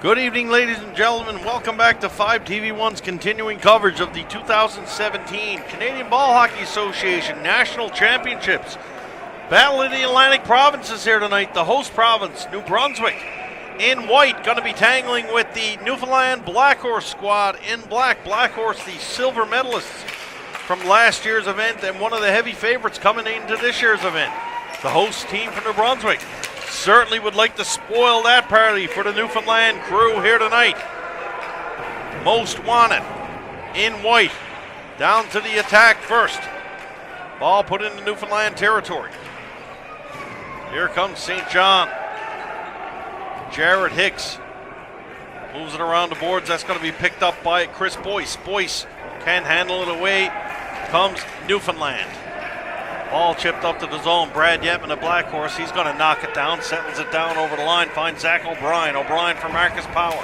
Good evening, ladies and gentlemen. Welcome back to 5TV1's continuing coverage of the 2017 Canadian Ball Hockey Association National Championships. Battle of the Atlantic Provinces here tonight. The host province, New Brunswick, in white, going to be tangling with the Newfoundland Black Horse squad in black. Black Horse, the silver medalists from last year's event and one of the heavy favorites coming into this year's event. The host team from New Brunswick certainly would like to spoil that party for the Newfoundland crew here tonight. Most wanted in white, down to the attack first. Ball put into Newfoundland territory. Here comes St. John. Jared Hicks moves it around the boards. That's going to be picked up by Chris Boyce. Boyce can't handle it away. Comes Newfoundland. Ball chipped up to the zone. Brad Yetman, a Black Horse. He's going to knock it down, settles it down over the line, finds Zach O'Brien. O'Brien for Marcus Power.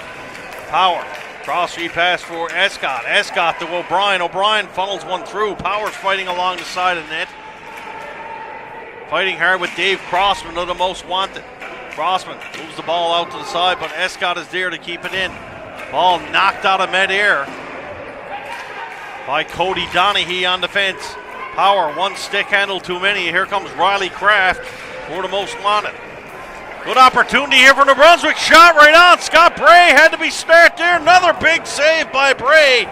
Power. Cross repass for Escott. Escott to O'Brien. O'Brien funnels one through. Power's fighting along the side of the net. Fighting hard with Dave Crossman of the most wanted. Crossman moves the ball out to the side, but Escott is there to keep it in. Ball knocked out of midair by Cody Donaghy on defense. Power, one stick handle too many. Here comes Riley Kraft for the most wanted. Good opportunity here for New Brunswick. Shot right on. Scott Bray had to be spared there. Another big save by Bray.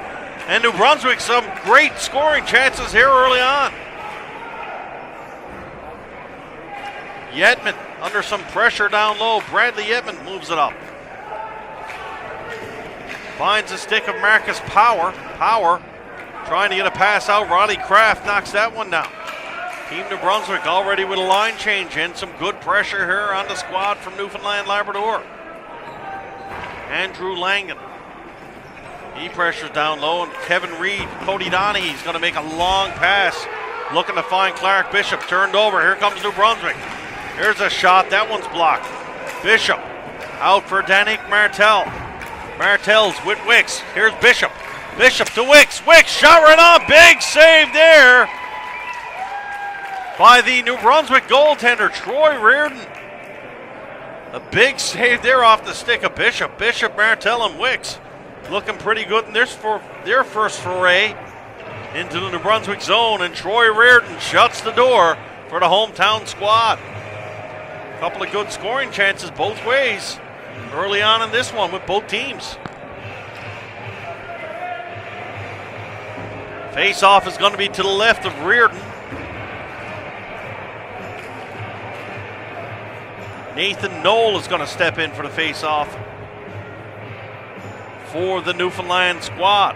And New Brunswick, some great scoring chances here early on. Yetman under some pressure down low. Bradley Yetman moves it up. Finds the stick of Marcus Power. Power trying to get a pass out. Riley Kraft knocks that one down. Team New Brunswick already with a line change in. Some good pressure here on the squad from Newfoundland Labrador. Andrew Langan. He pressures down low, and Kevin Reed, Cody Donaghy is going to make a long pass. Looking to find Clark Bishop. Turned over. Here comes New Brunswick. Here's a shot. That one's blocked. Bishop out for Danik Martel. Martel's with Wicks. Here's Bishop. Bishop to Wicks. Wicks shot right on. Big save there by the New Brunswick goaltender, Troy Reardon. A big save there off the stick of Bishop. Bishop, Martel, and Wicks looking pretty good in this for their first foray into the New Brunswick zone, and Troy Reardon shuts the door for the hometown squad. A couple of good scoring chances both ways early on in this one with both teams. Face-off is going to be to the left of Reardon. Nathan Knoll is going to step in for the face-off for the Newfoundland squad.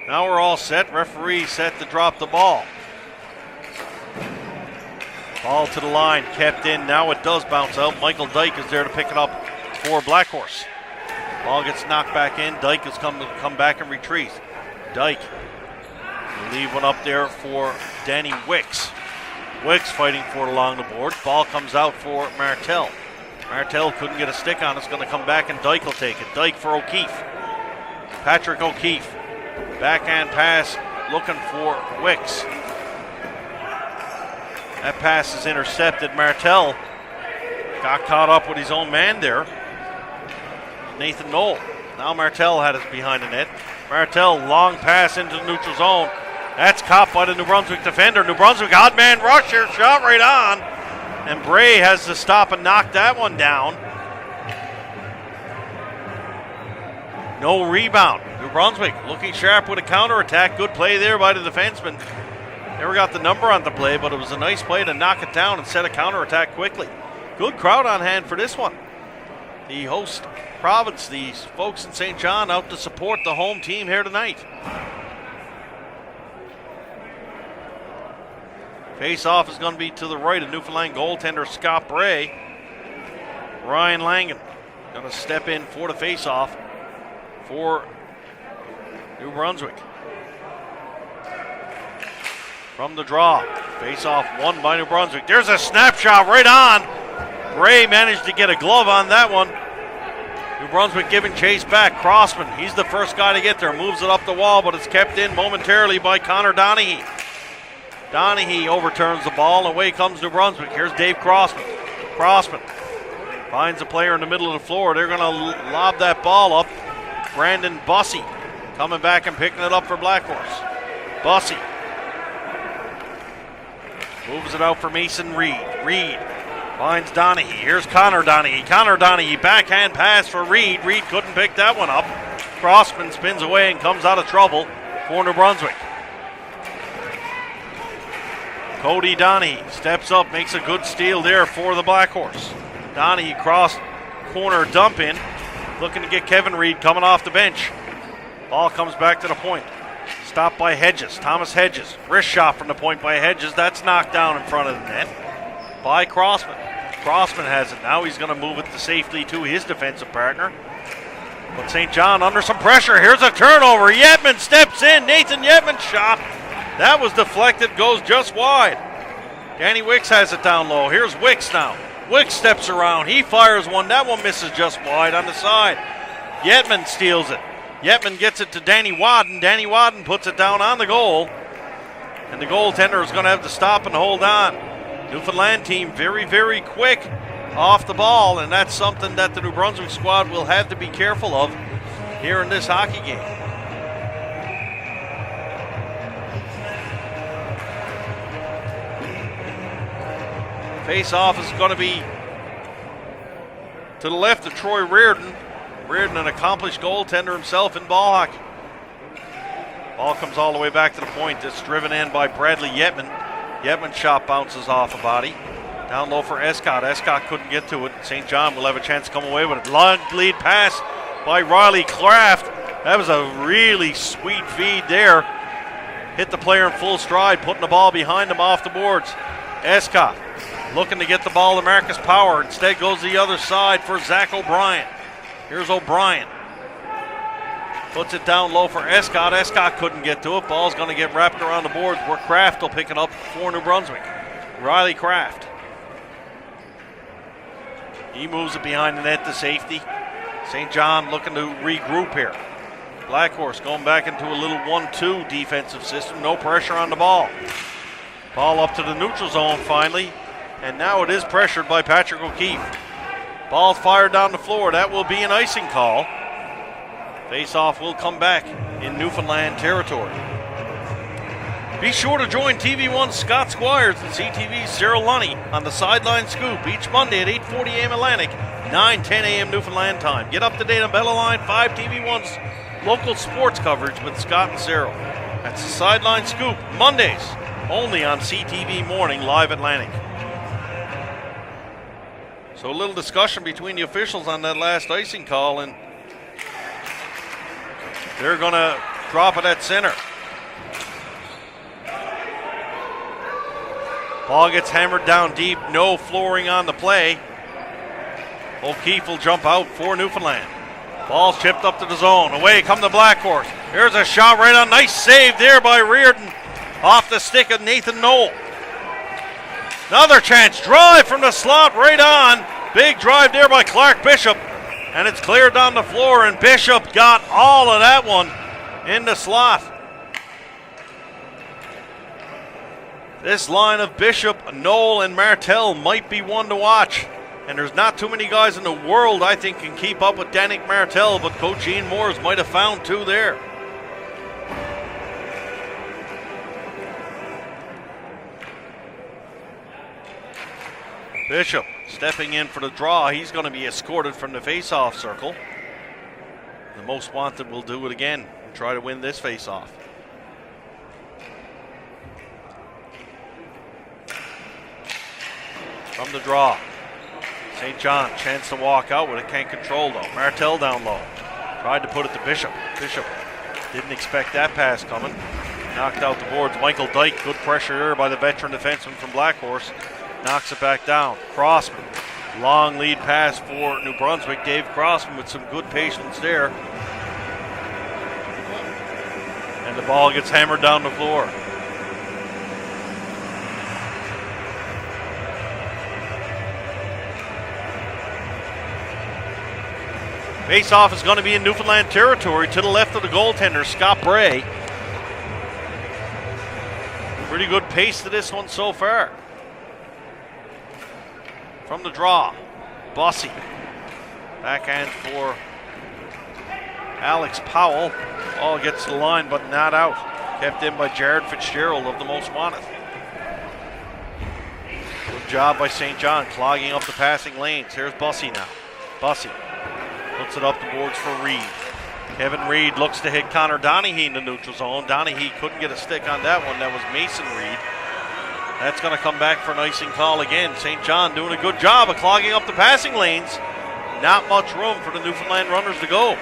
Now we're all set. Referee set to drop the ball. Ball to the line, kept in. Now it does bounce out. Michael Dyke is there to pick it up for Black Horse. Ball gets knocked back in. Dyke has come back and retrieve. Dyke will leave one up there for Danny Wicks. Wicks fighting for it along the board. Ball comes out for Martel. Martel couldn't get a stick on it. It's going to come back and Dyke will take it. Dyke for O'Keefe. Patrick O'Keefe. Backhand pass looking for Wicks. That pass is intercepted. Martel got caught up with his own man there. Nathan Knoll. Now Martel had it behind the net. Martel, long pass into the neutral zone. That's caught by the New Brunswick defender. New Brunswick odd man rush here, shot right on. And Bray has to stop and knock that one down. No rebound. New Brunswick looking sharp with a counterattack. Good play there by the defenseman. Never got the number on the play, but it was a nice play to knock it down and set a counterattack quickly. Good crowd on hand for this one. The host province, these folks in St. John, out to support the home team here tonight. Face-off is going to be to the right of Newfoundland goaltender Scott Bray. Ryan Langan going to step in for the face-off for New Brunswick. From the draw, face-off won by New Brunswick. There's a snapshot right on. Bray managed to get a glove on that one. New Brunswick giving chase back. Crossman, he's the first guy to get there. Moves it up the wall, but it's kept in momentarily by Connor Donaghy. Donaghy overturns the ball. Away comes New Brunswick. Here's Dave Crossman. Crossman finds a player in the middle of the floor. They're going to lob that ball up. Brandon Bussey coming back and picking it up for Blackhorse. Bussey moves it out for Mason Reed. Reed finds Donaghy. Here's Connor Donaghy. Connor Donaghy, backhand pass for Reed. Reed couldn't pick that one up. Crossman spins away and comes out of trouble for New Brunswick. Cody Donaghy steps up, makes a good steal there for the Blackhorse. Donaghy cross corner dump in, looking to get Kevin Reed coming off the bench. Ball comes back to the point. Stopped by Hedges, Thomas Hedges. Wrist shot from the point by Hedges. That's knocked down in front of the net by Crossman. Crossman has it now. He's going to move it to safely to his defensive partner. But St. John under some pressure. Here's a turnover. Yetman steps in. Nathan Yetman shot. That was deflected, goes just wide. Danny Wicks has it down low. Here's Wicks now. Wicks steps around. He fires one. That one misses just wide on the side. Yetman steals it. Yetman gets it to Danny Wadden. Danny Wadden puts it down on the goal. And the goaltender is going to have to stop and hold on. Newfoundland team very, very quick off the ball, and that's something that the New Brunswick squad will have to be careful of here in this hockey game. Face-off is going to be to the left of Troy Reardon. Reardon, an accomplished goaltender himself in ball hockey. Ball comes all the way back to the point. It's driven in by Bradley Yetman. Yetman's shot bounces off a body. Down low for Escott. Escott couldn't get to it. St. John will have a chance to come away with it. Long lead pass by Riley Kraft. That was a really sweet feed there. Hit the player in full stride, putting the ball behind him off the boards. Escott looking to get the ball to Marcus Power. Instead goes the other side for Zach O'Brien. Here's O'Brien. Puts it down low for Escott. Escott couldn't get to it. Ball's going to get wrapped around the boards where Kraft will pick it up for New Brunswick. Riley Kraft. He moves it behind the net to safety. St. John looking to regroup here. Blackhorse going back into a little 1-2 defensive system. No pressure on the ball. Ball up to the neutral zone finally. And now it is pressured by Patrick O'Keefe. Ball fired down the floor. That will be an icing call. Face-off will come back in Newfoundland territory. Be sure to join TV1's Scott Squires and CTV's Cyril Lunny on the Sideline Scoop each Monday at 8:40 a.m. Atlantic, 9:10 a.m. Newfoundland time. Get up to date on Bella Line 5 TV1's local sports coverage with Scott and Cyril. That's the Sideline Scoop, Mondays, only on CTV Morning Live Atlantic. So a little discussion between the officials on that last icing call, and they're going to drop it at center. Ball gets hammered down deep. No flooring on the play. O'Keefe will jump out for Newfoundland. Ball's chipped up to the zone. Away come the Blackhorse. Here's a shot right on. Nice save there by Reardon. Off the stick of Nathan Knoll. Another chance. Drive from the slot right on. Big drive there by Clark Bishop. And it's cleared down the floor, and Bishop got all of that one in the slot. This line of Bishop, Knoll, and Martell might be one to watch. And there's not too many guys in the world, I think, can keep up with Danik Martell, but Coach Ian Moores might have found two there. Bishop stepping in for the draw. He's going to be escorted from the face-off circle. The most wanted will do it again and try to win this face-off. From the draw. St. John, chance to walk out with it, can't control though. Martell down low. Tried to put it to Bishop. Bishop didn't expect that pass coming. Knocked out the boards. Michael Dyke, good pressure there by the veteran defenseman from Blackhorse. Knocks it back down. Crossman, long lead pass for New Brunswick. Dave Crossman with some good patience there. And the ball gets hammered down the floor. Face-off is going to be in Newfoundland territory to the left of the goaltender, Scott Bray. Pretty good pace to this one so far. From the draw, Bussey. Backhand for Alex Powell. Ball gets to the line, but not out. Kept in by Jared Fitzgerald of the Most Wanted. Good job by St. John, clogging up the passing lanes. Here's Bussey now. Bussey puts it up the boards for Reed. Kevin Reed looks to hit Connor Donaghy in the neutral zone. Donaghy couldn't get a stick on that one. That was Mason Reed. That's going to come back for an icing call again. St. John doing a good job of clogging up the passing lanes. Not much room for the Newfoundland runners to go.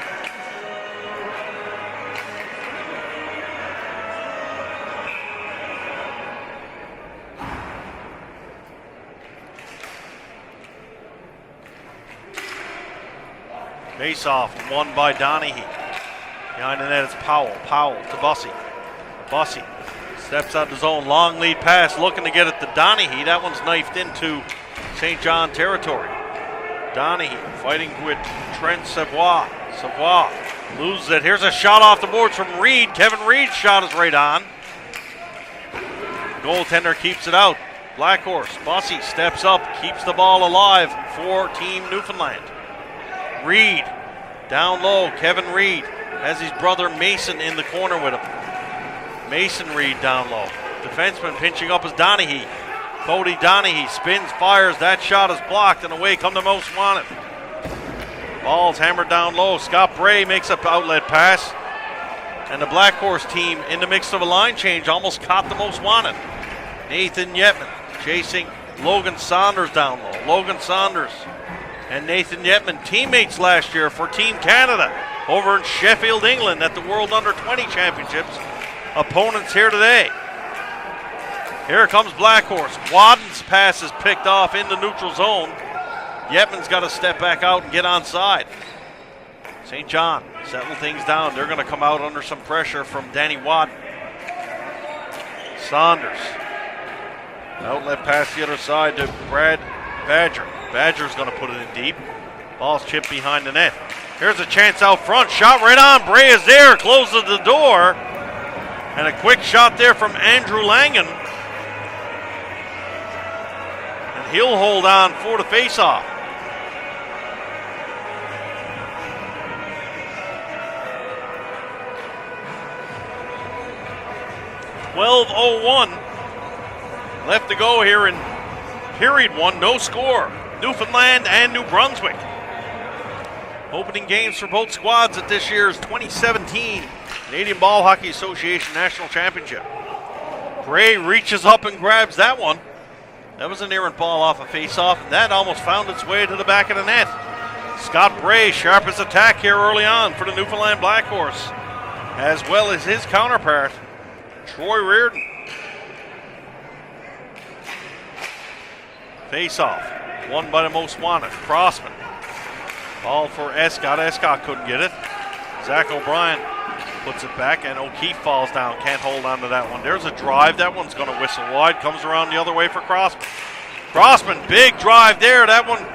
Face-off won by Donaghy. Behind the net it's Powell. Powell to Bussey. Bussey steps out the zone. Long lead pass looking to get it to Donaghy. That one's knifed into St. John territory. Donaghy fighting with Trent Savoie. Savoie loses it. Here's a shot off the boards from Reed. Kevin Reed's shot is right on. Goaltender keeps it out. Blackhorse. Bussey steps up, keeps the ball alive for Team Newfoundland. Reed down low. Kevin Reed has his brother Mason in the corner with him. Mason Reed down low. Defenseman pinching up is Donaghy. Cody Donaghy spins, fires. That shot is blocked, and away come the Most Wanted. Ball's hammered down low. Scott Bray makes an outlet pass. And the Black Horse team, in the mix of a line change, almost caught the Most Wanted. Nathan Yetman chasing Logan Saunders down low. Logan Saunders and Nathan Yetman, teammates last year for Team Canada over in Sheffield, England at the World Under-20 Championships. Opponents here today. Here comes Black Horse. Wadden's pass is picked off in the neutral zone. Yetman's got to step back out and get onside. St. John settle things down. They're going to come out under some pressure from Danny Wadden. Saunders. Outlet pass the other side to Brad Badger. Badger's going to put it in deep. Ball's chipped behind the net. Here's a chance out front. Shot right on. Bray is there. Closes the door. And a quick shot there from Andrew Langan. And he'll hold on for the faceoff. .12:01 left to go here in period one. No score. Newfoundland and New Brunswick. Opening games for both squads at this year's 2017 Canadian Ball Hockey Association National Championship. Bray reaches up and grabs that one. That was an errant ball off a face-off, and that almost found its way to the back of the net. Scott Bray, sharpest attack here early on for the Newfoundland Black Horse, as well as his counterpart, Troy Reardon. Face-off. Won by the Most Wanted. Crossman. Ball for Escott. Escott couldn't get it. Zach O'Brien puts it back, and O'Keefe falls down. Can't hold on to that one. There's a drive. That one's going to whistle wide. Comes around the other way for Crossman. Crossman, big drive there. That one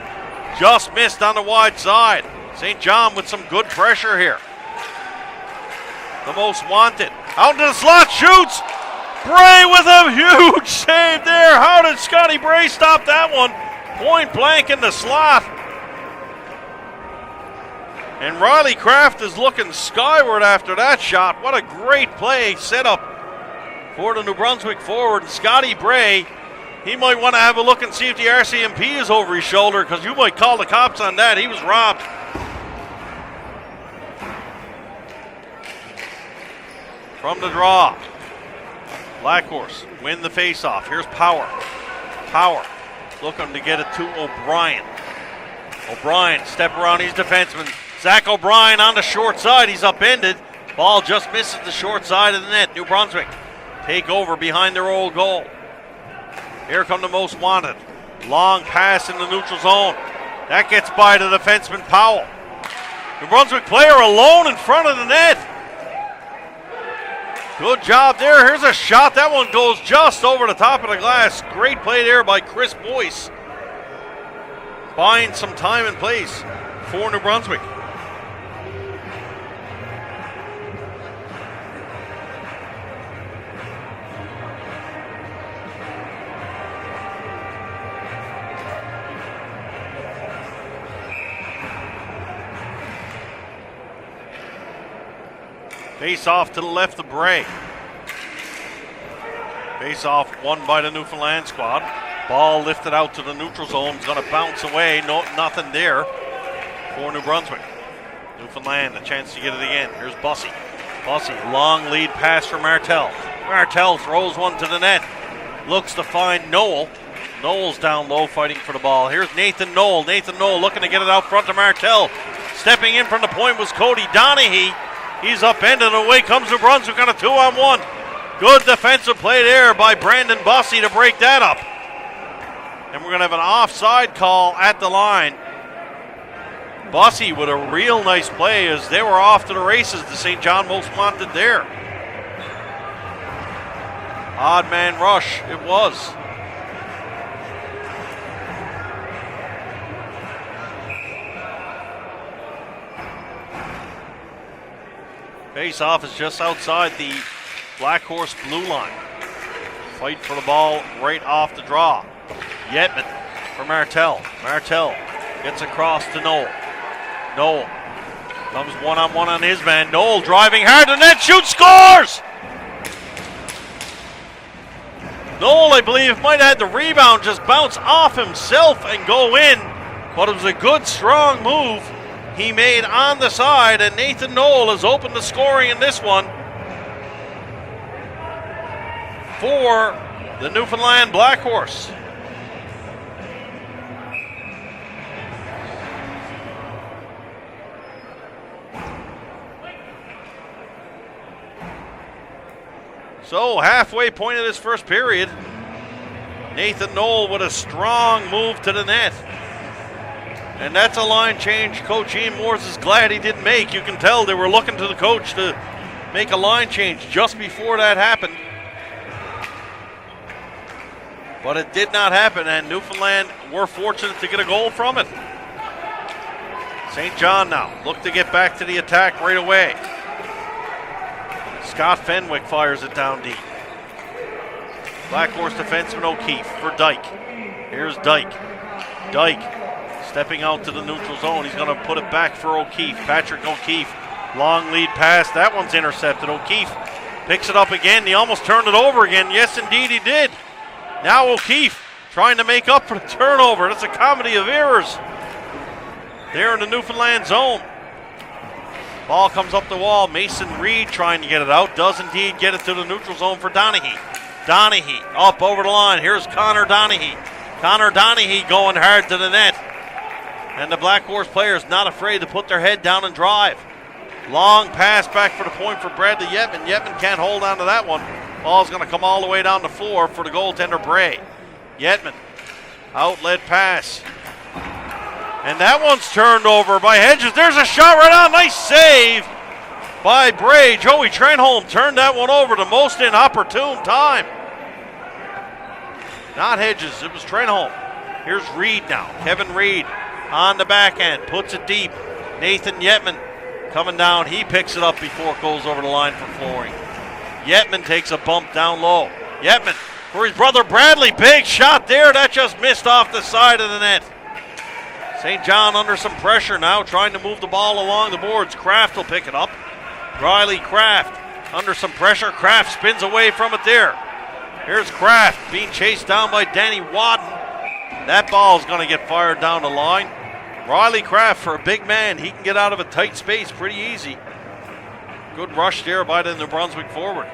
just missed on the wide side. St. John with some good pressure here. The Most Wanted. Out into the slot. Shoots. Bray with a huge save there. How did Scotty Bray stop that one? Point blank in the slot. And Riley Kraft is looking skyward after that shot. What a great play set up for the New Brunswick forward. Scotty Bray, he might want to have a look and see if the RCMP is over his shoulder, because you might call the cops on that. He was robbed. From the draw. Black Horse win the faceoff. Here's Power. Power looking to get it to O'Brien. O'Brien step around his defenseman. Zach O'Brien on the short side. He's upended. Ball just misses the short side of the net. New Brunswick take over behind their old goal. Here come the Most Wanted. Long pass in the neutral zone. That gets by the defenseman Powell. New Brunswick player alone in front of the net. Good job there. Here's a shot. That one goes just over the top of the glass. Great play there by Chris Boyce. Buying some time and place for New Brunswick. Face off to the left of Bray. Face off won by the Newfoundland squad. Ball lifted out to the neutral zone. It's going to bounce away. No, nothing there for New Brunswick. Newfoundland, a chance to get it again. Here's Bussey. Bussey, long lead pass for Martel. Martel throws one to the net. Looks to find Noel. Noel's down low fighting for the ball. Here's Nathan Noel. Nathan Noel looking to get it out front to Martel. Stepping in from the point was Cody Donaghy. He's upended and away comes New Brunswick on a 2-on-1. Good defensive play there by Brandon Bussey to break that up. And we're going to have an offside call at the line. Bussey with a real nice play as they were off to the races. The St. John most wanted there. Odd man rush it was. Face-off is just outside the Black Horse blue line. Fight for the ball right off the draw. Yetman for Martel. Martel gets across to Noel. Noel comes one-on-one on his man. Noel driving hard to net, shoots, scores! Noel, I believe, might have had the rebound just bounce off himself and go in, but it was a good, strong move he made on the side, and Nathan Noel is open to scoring in this one for the Newfoundland Black Horse. So halfway point of this first period, Nathan Noel with a strong move to the net. And that's a line change Coach Ian Moores is glad he didn't make. You can tell they were looking to the coach to make a line change just before that happened. But it did not happen, and Newfoundland were fortunate to get a goal from it. St. John now look to get back to the attack right away. Scott Fenwick fires it down deep. Black Horse defenseman O'Keefe for Dyke. Here's Dyke. Dyke stepping out to the neutral zone. He's going to put it back for O'Keefe. Patrick O'Keefe. Long lead pass. That one's intercepted. O'Keefe picks it up again. He almost turned it over again. Yes, indeed, he did. Now O'Keefe trying to make up for the turnover. That's a comedy of errors there in the Newfoundland zone. Ball comes up the wall. Mason Reed trying to get it out. Does indeed get it to the neutral zone for Donaghy. Donaghy up over the line. Here's Connor Donaghy. Connor Donaghy going hard to the net. And the Black Horse players not afraid to put their head down and drive. Long pass back for the point for Bradley Yetman. Yetman can't hold on to that one. Ball's going to come all the way down the floor for the goaltender Bray. Yetman, outlet pass. And that one's turned over by Hedges. There's a shot right on. Nice save by Bray. Joey Trenholm turned that one over the most inopportune time. Not Hedges, it was Trenholm. Here's Reed now. Kevin Reed on the backhand, puts it deep. Nathan Yetman coming down. He picks it up before it goes over the line for flooring. Yetman takes a bump down low. Yetman for his brother Bradley. Big shot there. That just missed off the side of the net. St. John under some pressure now, trying to move the ball along the boards. Kraft will pick it up. Riley Kraft under some pressure. Kraft spins away from it there. Here's Kraft being chased down by Danny Wadden. That ball is going to get fired down the line. Riley Kraft, for a big man, he can get out of a tight space pretty easy. Good rush there by the New Brunswick forward.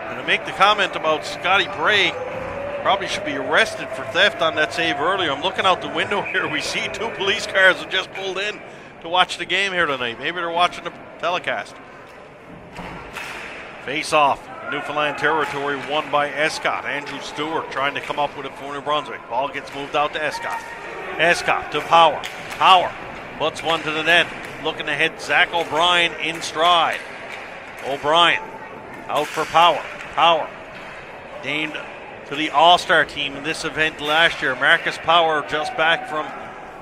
And to make the comment about Scotty Bray, probably should be arrested for theft on that save earlier. I'm looking out the window here. We see two police cars that just pulled in to watch the game here tonight. Maybe they're watching the telecast. Face off. Newfoundland territory won by Escott. Andrew Stewart trying to come up with it for New Brunswick. Ball gets moved out to Escott. Escott to Power. Power puts one to the net. Looking to hit Zach O'Brien in stride. O'Brien out for Power. Power named to the All-Star team in this event last year. Marcus Power just back from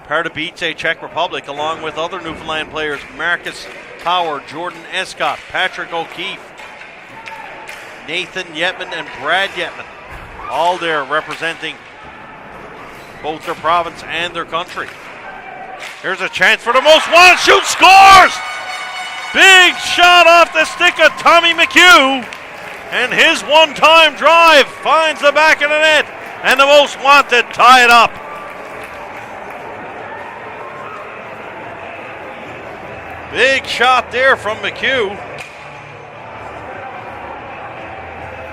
Pardubice, Czech Republic, along with other Newfoundland players. Marcus Power, Jordan Escott, Patrick O'Keefe, Nathan Yetman, and Brad Yetman. All there representing both their province and their country. Here's a chance for the most wanted shoot, scores! Big shot off the stick of Tommy McHugh, and his one-time drive finds the back of the net, and the most wanted tie it up. Big shot there from McHugh.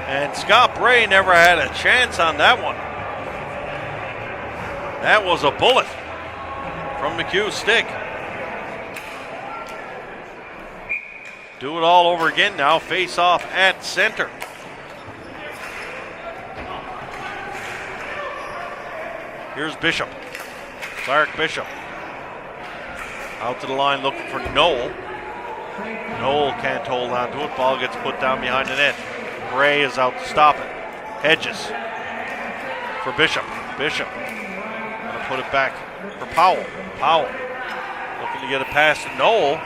And Scott Bray never had a chance on that one. That was a bullet from McHugh's stick. Do it all over again now. Face off at center. Here's Bishop. Clark Bishop. Out to the line looking for Noel. Noel can't hold on to it. Ball gets put down behind the net. Bray is out to stop it. Hedges for Bishop. Bishop gonna put it back for Powell. Powell looking to get it past to Noel.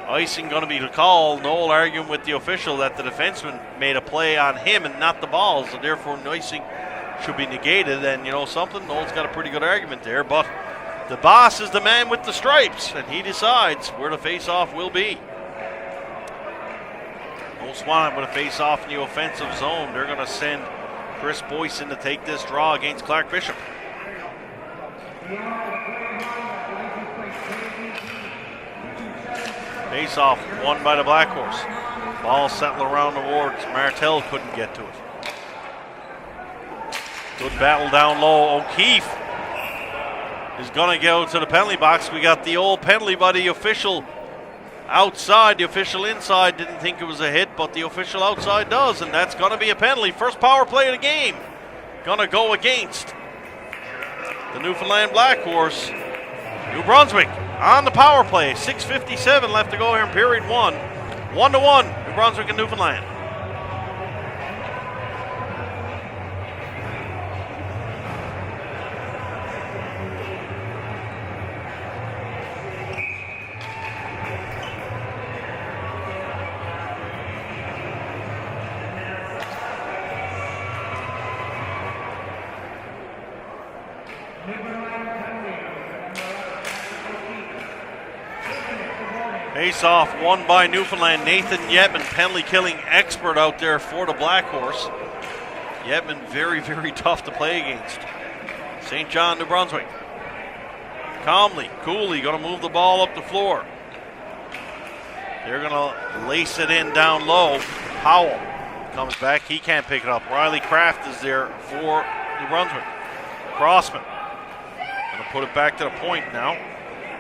Icing going to be called. Noel arguing with the official that the defenseman made a play on him and not the ball, so therefore icing should be negated. And you know something, Noel's got a pretty good argument there, but the boss is the man with the stripes, and he decides where the face-off will be. Most wanted with a face-off in the offensive zone. They're going to send Chris Boyce in to take this draw against Clark Bishop. Face-off won by the Black Horse. Ball settled around the boards. Martell couldn't get to it. Good battle down low. O'Keefe is going to go to the penalty box. We got the old penalty by the official outside. The official inside didn't think it was a hit, but the official outside does, and that's going to be a penalty. First power play of the game. Going to go against the Newfoundland Black Horse. New Brunswick on the power play. 6:57 left to go here in period one. 1-1, New Brunswick and Newfoundland. Face-off won by Newfoundland. Nathan Yetman, penalty-killing expert out there for the Black Horse. Yetman very, very tough to play against. St. John, New Brunswick. Calmly, coolly, going to move the ball up the floor. They're going to lace it in down low. Powell comes back. He can't pick it up. Riley Kraft is there for New Brunswick. Crossman going to put it back to the point now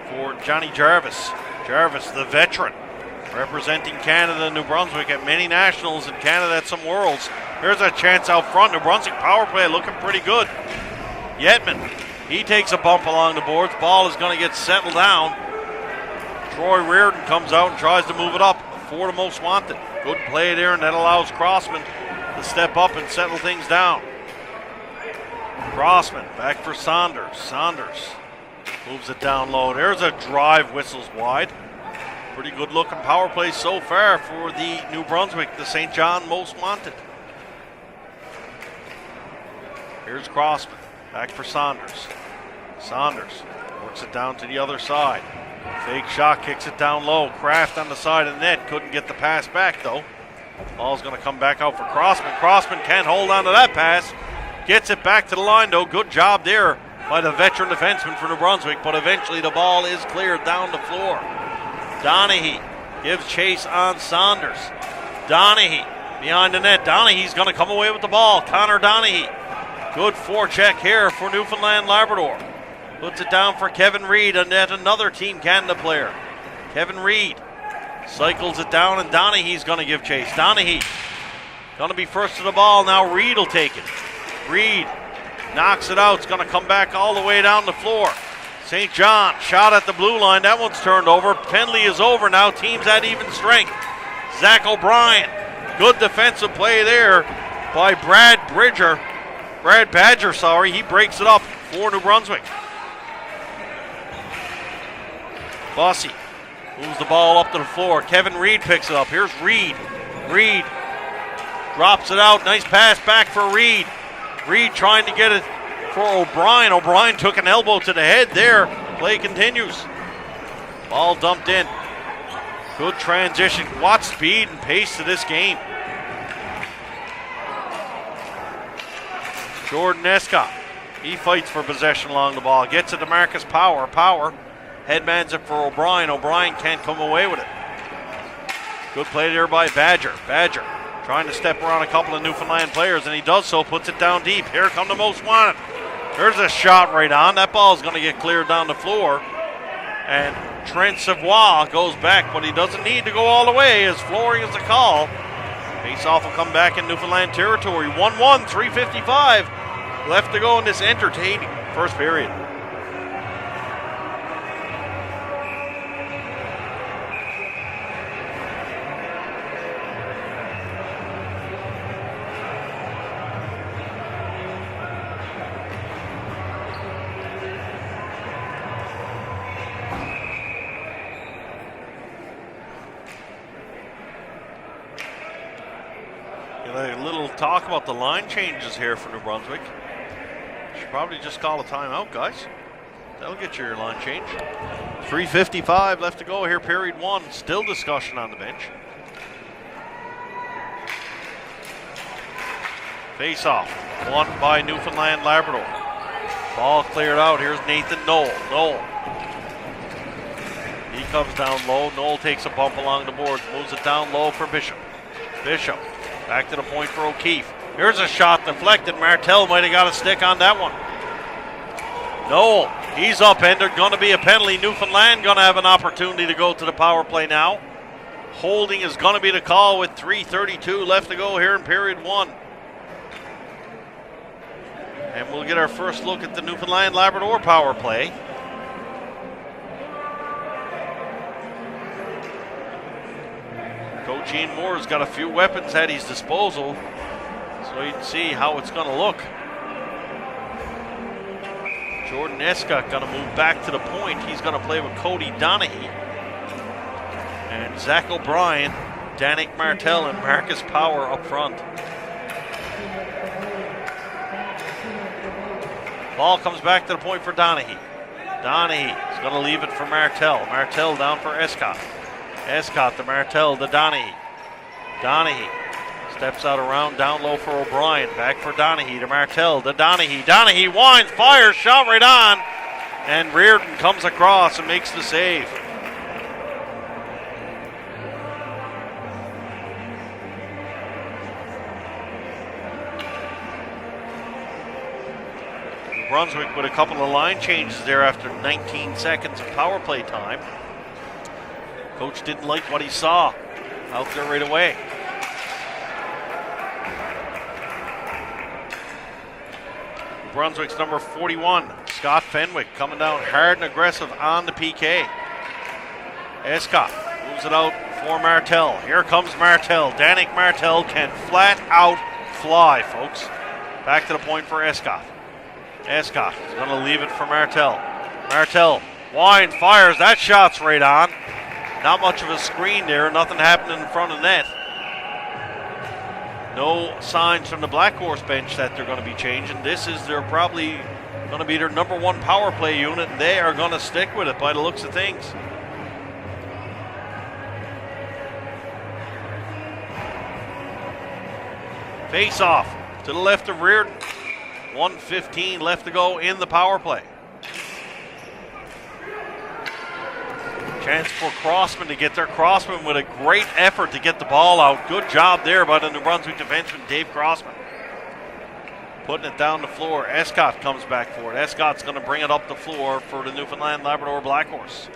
for Johnny Jarvis. Jarvis, the veteran, representing Canada and New Brunswick at many nationals and Canada at some worlds. Here's a chance out front. New Brunswick power play looking pretty good. Yetman, he takes a bump along the boards. Ball is going to get settled down. Troy Reardon comes out and tries to move it up for the most wanted. Good play there, and that allows Crossman to step up and settle things down. Crossman back for Saunders. Saunders moves it down low. There's a drive, whistles wide. Pretty good looking power play so far for the New Brunswick, the St. John most wanted. Here's Crossman, back for Saunders. Saunders works it down to the other side. Fake shot, kicks it down low. Kraft on the side of the net, couldn't get the pass back though. Ball's going to come back out for Crossman. Crossman can't hold on to that pass. Gets it back to the line though. Good job there by the veteran defenseman for New Brunswick, but eventually the ball is cleared down the floor. Donaghy gives chase on Saunders. Donaghy behind the net. Donaghy's going to come away with the ball. Connor Donaghy. Good forecheck here for Newfoundland Labrador. Puts it down for Kevin Reed, and yet another Team Canada player. Kevin Reed cycles it down, and Donaghy's going to give chase. Donaghy going to be first to the ball. Now Reed will take it. Reed knocks it out. It's going to come back all the way down the floor. St. John shot at the blue line. That one's turned over. Penalty is over now. Teams at even strength. Zach O'Brien. Good defensive play there by Brad Badger, sorry. He breaks it up for New Brunswick. Bussey moves the ball up to the floor. Kevin Reed picks it up. Here's Reed. Reed drops it out. Nice pass back for Reed. Reed trying to get it for O'Brien. O'Brien took an elbow to the head there. Play continues. Ball dumped in. Good transition. What speed and pace to this game. Jordan Escott. He fights for possession along the ball. Gets it to Marcus Power. Power headmans it for O'Brien. O'Brien can't come away with it. Good play there by Badger. Badger trying to step around a couple of Newfoundland players, and he does so, puts it down deep. Here come the most wanted. There's a shot right on. That ball is going to get cleared down the floor. And Trent Savoie goes back, but he doesn't need to go all the way as flooring is the call. Face-off will come back in Newfoundland territory. 1-1, 3:55 left to go in this entertaining first period. A little talk about the line changes here for New Brunswick. Should probably just call a timeout, guys. That'll get you your line change. 3:55 left to go here, period one. Still discussion on the bench. Face off, won by Newfoundland Labrador. Ball cleared out. Here's Nathan Knoll. Knoll. He comes down low. Knoll takes a bump along the boards, moves it down low for Bishop. Bishop. Back to the point for O'Keefe. Here's a shot deflected. Martell might have got a stick on that one. No, he's upended. Going to be a penalty. Newfoundland going to have an opportunity to go to the power play now. Holding is going to be the call with 3:32 left to go here in period one. And we'll get our first look at the Newfoundland Labrador power play. Coach Ian Moore's got a few weapons at his disposal, so you can see how it's going to look. Jordan Escott going to move back to the point. He's going to play with Cody Donaghy. And Zach O'Brien, Danik Martell, and Marcus Power up front. Ball comes back to the point for Donaghy. Donaghy is going to leave it for Martell. Martell down for Escott. Escott to Martell to Donaghy. Donaghy steps out around down low for O'Brien. Back for Donaghy to Martell to Donaghy. Donaghy winds, fires, shot right on. And Reardon comes across and makes the save. New Brunswick with a couple of line changes there after 19 seconds of power play time. Coach didn't like what he saw out there right away. Brunswick's number 41, Scott Fenwick, coming down hard and aggressive on the PK. Escott moves it out for Martell. Here comes Martell. Danik Martell can flat out fly, folks. Back to the point for Escott. Escott is going to leave it for Martell. Martell, wind, fires. That shot's right on. Not much of a screen there, nothing happening in front of net. No signs from the Black Horse bench that they're going to be changing. This is probably going to be their number one power play unit, and they are going to stick with it by the looks of things. Face off to the left of Reardon. 1:15 left to go in the power play. Chance for Crossman to get there. Crossman with a great effort to get the ball out. Good job there by the New Brunswick defenseman, Dave Crossman. Putting it down the floor. Escott comes back for it. Escott's going to bring it up the floor for the Newfoundland Labrador Black Horse.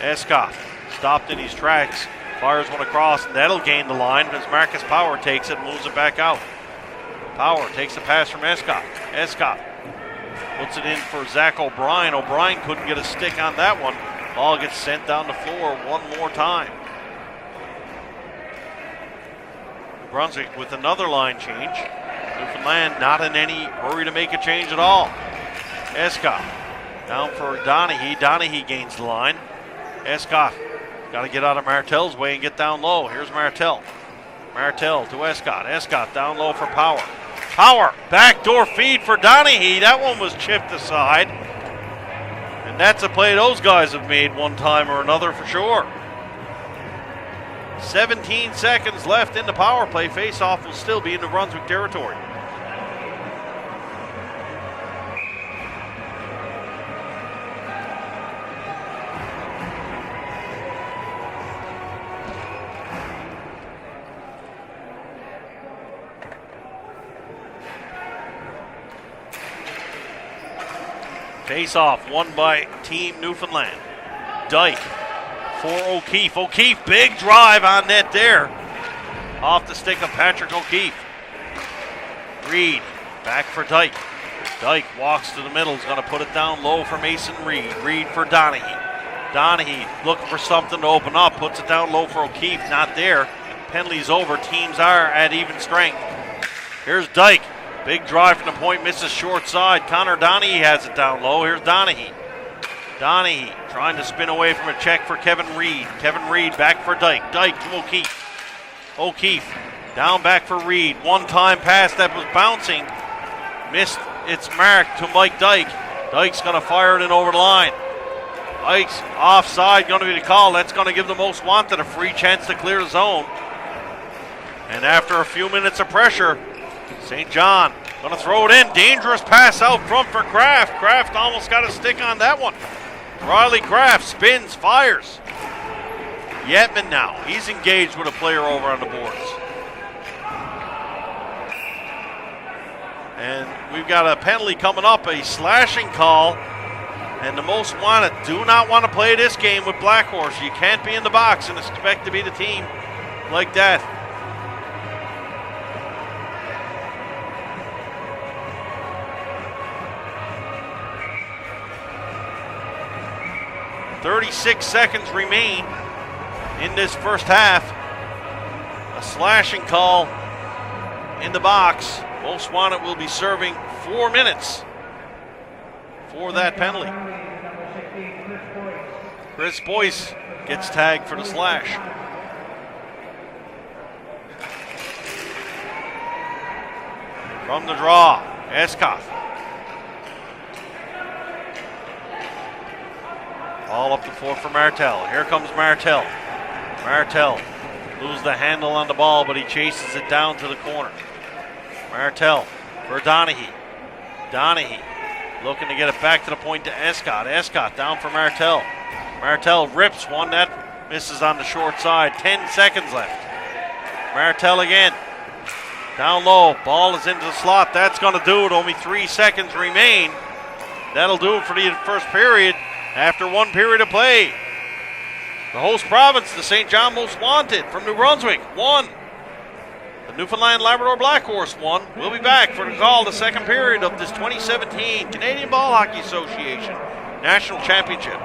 Escott stopped in his tracks. Fires one across, and that'll gain the line as Marcus Power takes it and moves it back out. Power takes the pass from Escott. Escott puts it in for Zach O'Brien. O'Brien couldn't get a stick on that one. Ball gets sent down the floor one more time. New Brunswick with another line change. Newfoundland not in any hurry to make a change at all. Escott down for Donaghy. Donaghy gains the line. Escott got to get out of Martell's way and get down low. Here's Martell. Martell to Escott. Escott down low for Power. Power, backdoor feed for Donaghy. That one was chipped aside. And that's a play those guys have made one time or another for sure. 17 seconds left in the power play. Face-off will still be in the Brunswick territory. Face-off won by Team Newfoundland. Dyke for O'Keefe. O'Keefe, big drive on net there. Off the stick of Patrick O'Keefe. Reed, back for Dyke. Dyke walks to the middle, is going to put it down low for Mason Reed. Reed for Donaghy. Donaghy looking for something to open up, puts it down low for O'Keefe, not there. Penalty's over, teams are at even strength. Here's Dyke. Big drive from the point, misses short side. Connor Donaghy has it down low. Here's Donaghy. Donaghy trying to spin away from a check for Kevin Reed. Kevin Reed back for Dyke. Dyke to O'Keefe. O'Keefe down back for Reed. One-time pass that was bouncing. Missed its mark to Mike Dyke. Dyke's going to fire it in over the line. Dyke's offside going to be the call. That's going to give the most wanted a free chance to clear the zone. And after a few minutes of pressure, St. John going to throw it in. Dangerous pass out front for Kraft. Kraft almost got a stick on that one. Riley Kraft spins, fires. Yetman now. He's engaged with a player over on the boards. And we've got a penalty coming up, a slashing call. And the most wanted do not want to play this game with Black Horse. You can't be in the box and expect to be the team like that. 36 seconds remain in this first half. A slashing call in the box. Most wanted will be serving 4 minutes for that penalty. Chris Boyce gets tagged for the slash. From the draw, Escoff. All up the floor for Martel. Here comes Martel. Martel loses the handle on the ball, but he chases it down to the corner. Martel for Donaghy. Donaghy looking to get it back to the point to Escott. Escott down for Martel. Martel rips one that misses on the short side. 10 seconds left. Martel again. Down low. Ball is into the slot. That's going to do it. Only 3 seconds remain. That'll do it for the first period. After 1 period of play, the host province, the St. John Most Wanted from New Brunswick, won. The Newfoundland Labrador Black Horse won. We'll be back for the call the second period of this 2017 Canadian Ball Hockey Association National Championship.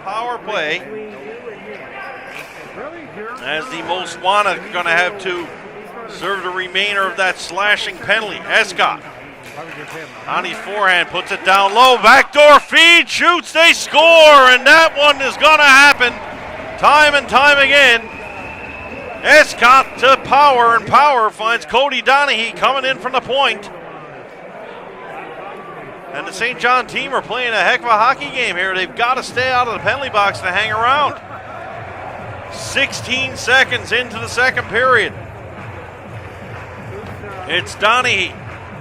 Power play, as the most wanted, going to have to serve the remainder of that slashing penalty. Escott on his forehand, puts it down low, backdoor feed, shoots, they score, and that one is going to happen time and time again. Escott to Power, and Power finds Cody Donaghy coming in from the point. And the St. John team are playing a heck of a hockey game here. They've got to stay out of the penalty box to hang around. 16 seconds into the second period. It's Donaghy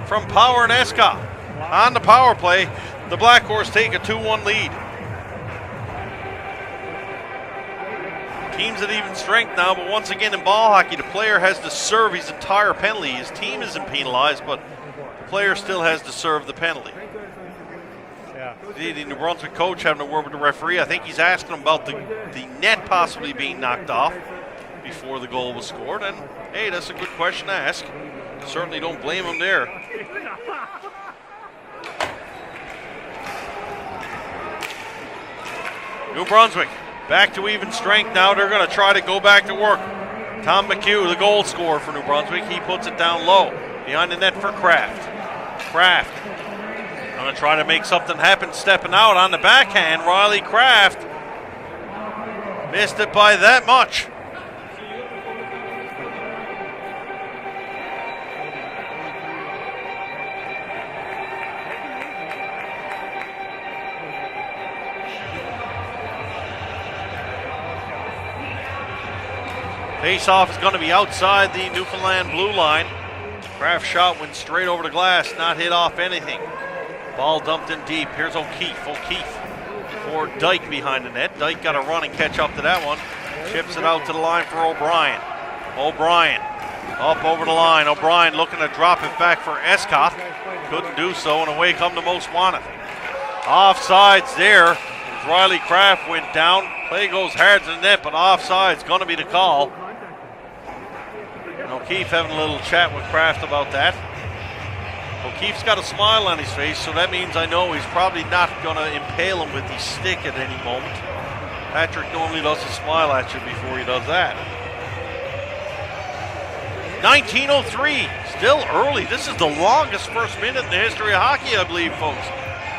from Power and Escott. On the power play, the Black Horse take a 2-1 lead. Teams at even strength now, but once again in ball hockey, the player has to serve his entire penalty. His team isn't penalized, but the player still has to serve the penalty. The New Brunswick coach having a word with the referee. I think he's asking him about the net possibly being knocked off before the goal was scored. And hey, that's a good question to ask. Certainly don't blame him there. New Brunswick back to even strength now. They're going to try to go back to work. Tom McHugh, the goal scorer for New Brunswick, he puts it down low behind the net for Kraft. Kraft going to try to make something happen, stepping out on the backhand. Riley Kraft missed it by that much. Face-off is going to be outside the Newfoundland blue line. Kraft's shot went straight over the glass, not hit off anything. Ball dumped in deep. Here's O'Keefe. O'Keefe for Dyke behind the net. Dyke got to run and catch up to that one. Chips it out to the line for O'Brien. O'Brien up over the line. O'Brien looking to drop it back for Escott. Couldn't do so, and away come the most wanted. Offsides there. Riley Kraft went down. Play goes hard to the net, but offside's going to be the call. And O'Keefe having a little chat with Kraft about that. O'Keefe's got a smile on his face, so that means I know he's probably not going to impale him with his stick at any moment. Patrick normally doesn't smile at you before he does that. 19:03, still early. This is the longest first minute in the history of hockey, I believe, folks.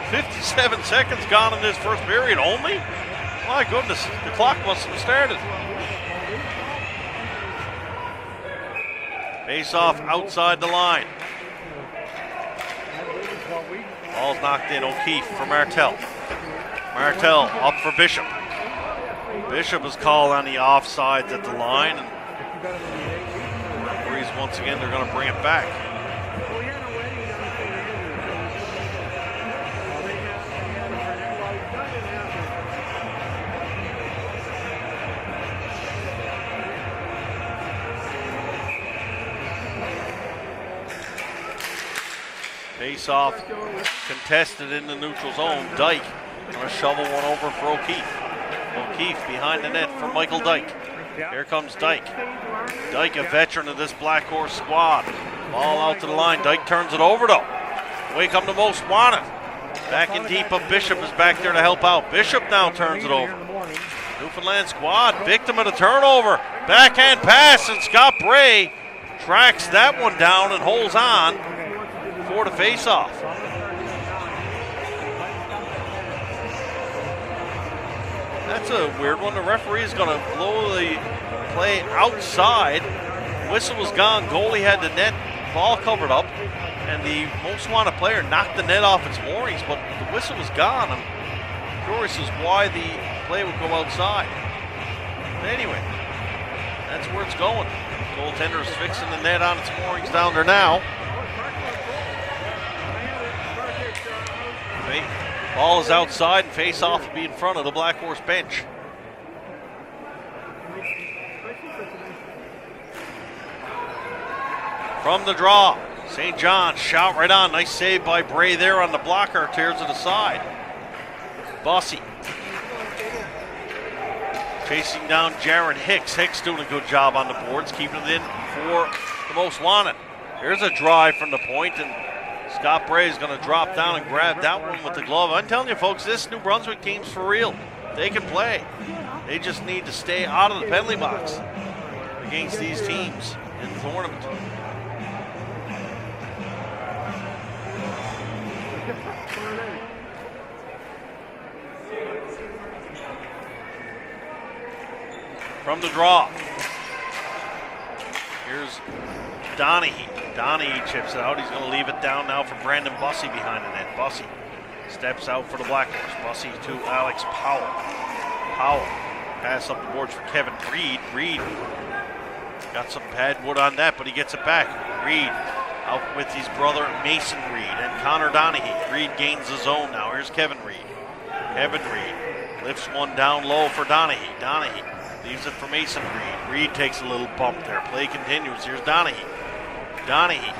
57 seconds gone in this first period only? My goodness, the clock must have started. Face off outside the line. Ball's knocked in. O'Keefe for Martel. Martel up for Bishop. Bishop is called on the offsides at the line. And referees, once again, they're going to bring it back. Face-off contested in the neutral zone. Dyke going to shovel one over for O'Keefe. O'Keefe behind the net for Michael Dyke. Here comes Dyke. Dyke, a veteran of this Black Horse squad. Ball out to the line. Dyke turns it over though. Away come the most wanted. Back in deep, but Bishop is back there to help out. Bishop now turns it over. Newfoundland squad, victim of the turnover. Backhand pass, and Scott Bray tracks that one down and holds on for the face-off. That's a weird one. The referee is going to blow the play outside. Whistle was gone. Goalie had the net ball covered up, and the most wanted player knocked the net off its moorings, but the whistle was gone. I'm curious as why the play would go outside. But anyway, that's where it's going. Goaltender is fixing the net on its moorings down there now. Ball is outside, and face-off will be in front of the Black Horse bench. From the draw, St. John shot right on. Nice save by Bray there on the blocker. Tears to the side. Bossy Chasing down Jared Hicks. Hicks doing a good job on the boards, keeping it in for the most wanted. Here's a drive from the point, and Scott Bray is going to drop down and grab that one with the glove. I'm telling you, folks, this New Brunswick team's for real. They can play. They just need to stay out of the penalty box against these teams in the tournament. From the draw. Here's Donahue. Donahue chips it out. He's going to leave it down now for Brandon Bussey behind the net. Bussey steps out for the Black Horse. Bussey to Alex Powell. Powell pass up the boards for Kevin Reed. Reed got some pad wood on that, but he gets it back. Reed out with his brother Mason Reed and Connor Donahue. Reed gains the zone now. Here's Kevin Reed. Kevin Reed lifts one down low for Donahue. Donahue leaves it for Mason Reed. Reed takes a little bump there. Play continues. Here's Donahue. Donahue.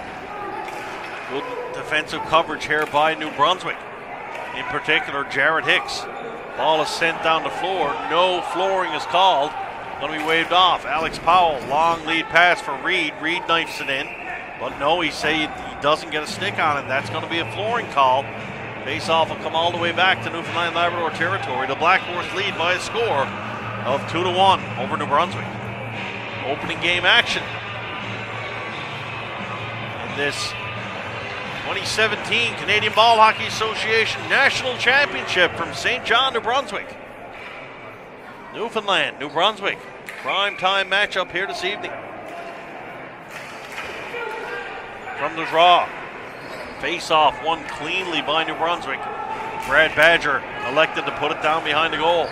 Good defensive coverage here by New Brunswick. In particular, Jared Hicks. Ball is sent down the floor. No flooring is called. Going to be waved off. Alex Powell, long lead pass for Reed. Reed knifes it in. But no, he doesn't get a stick on it. That's going to be a flooring call. Face-off will come all the way back to Newfoundland Labrador territory. The Black Horse lead by a score of 2-1 over New Brunswick. Opening game action in this 2017 Canadian Ball Hockey Association National Championship from St. John, New Brunswick. Newfoundland, New Brunswick, prime time matchup here this evening. From the draw, face-off won cleanly by New Brunswick. Brad Badger elected to put it down behind the goal.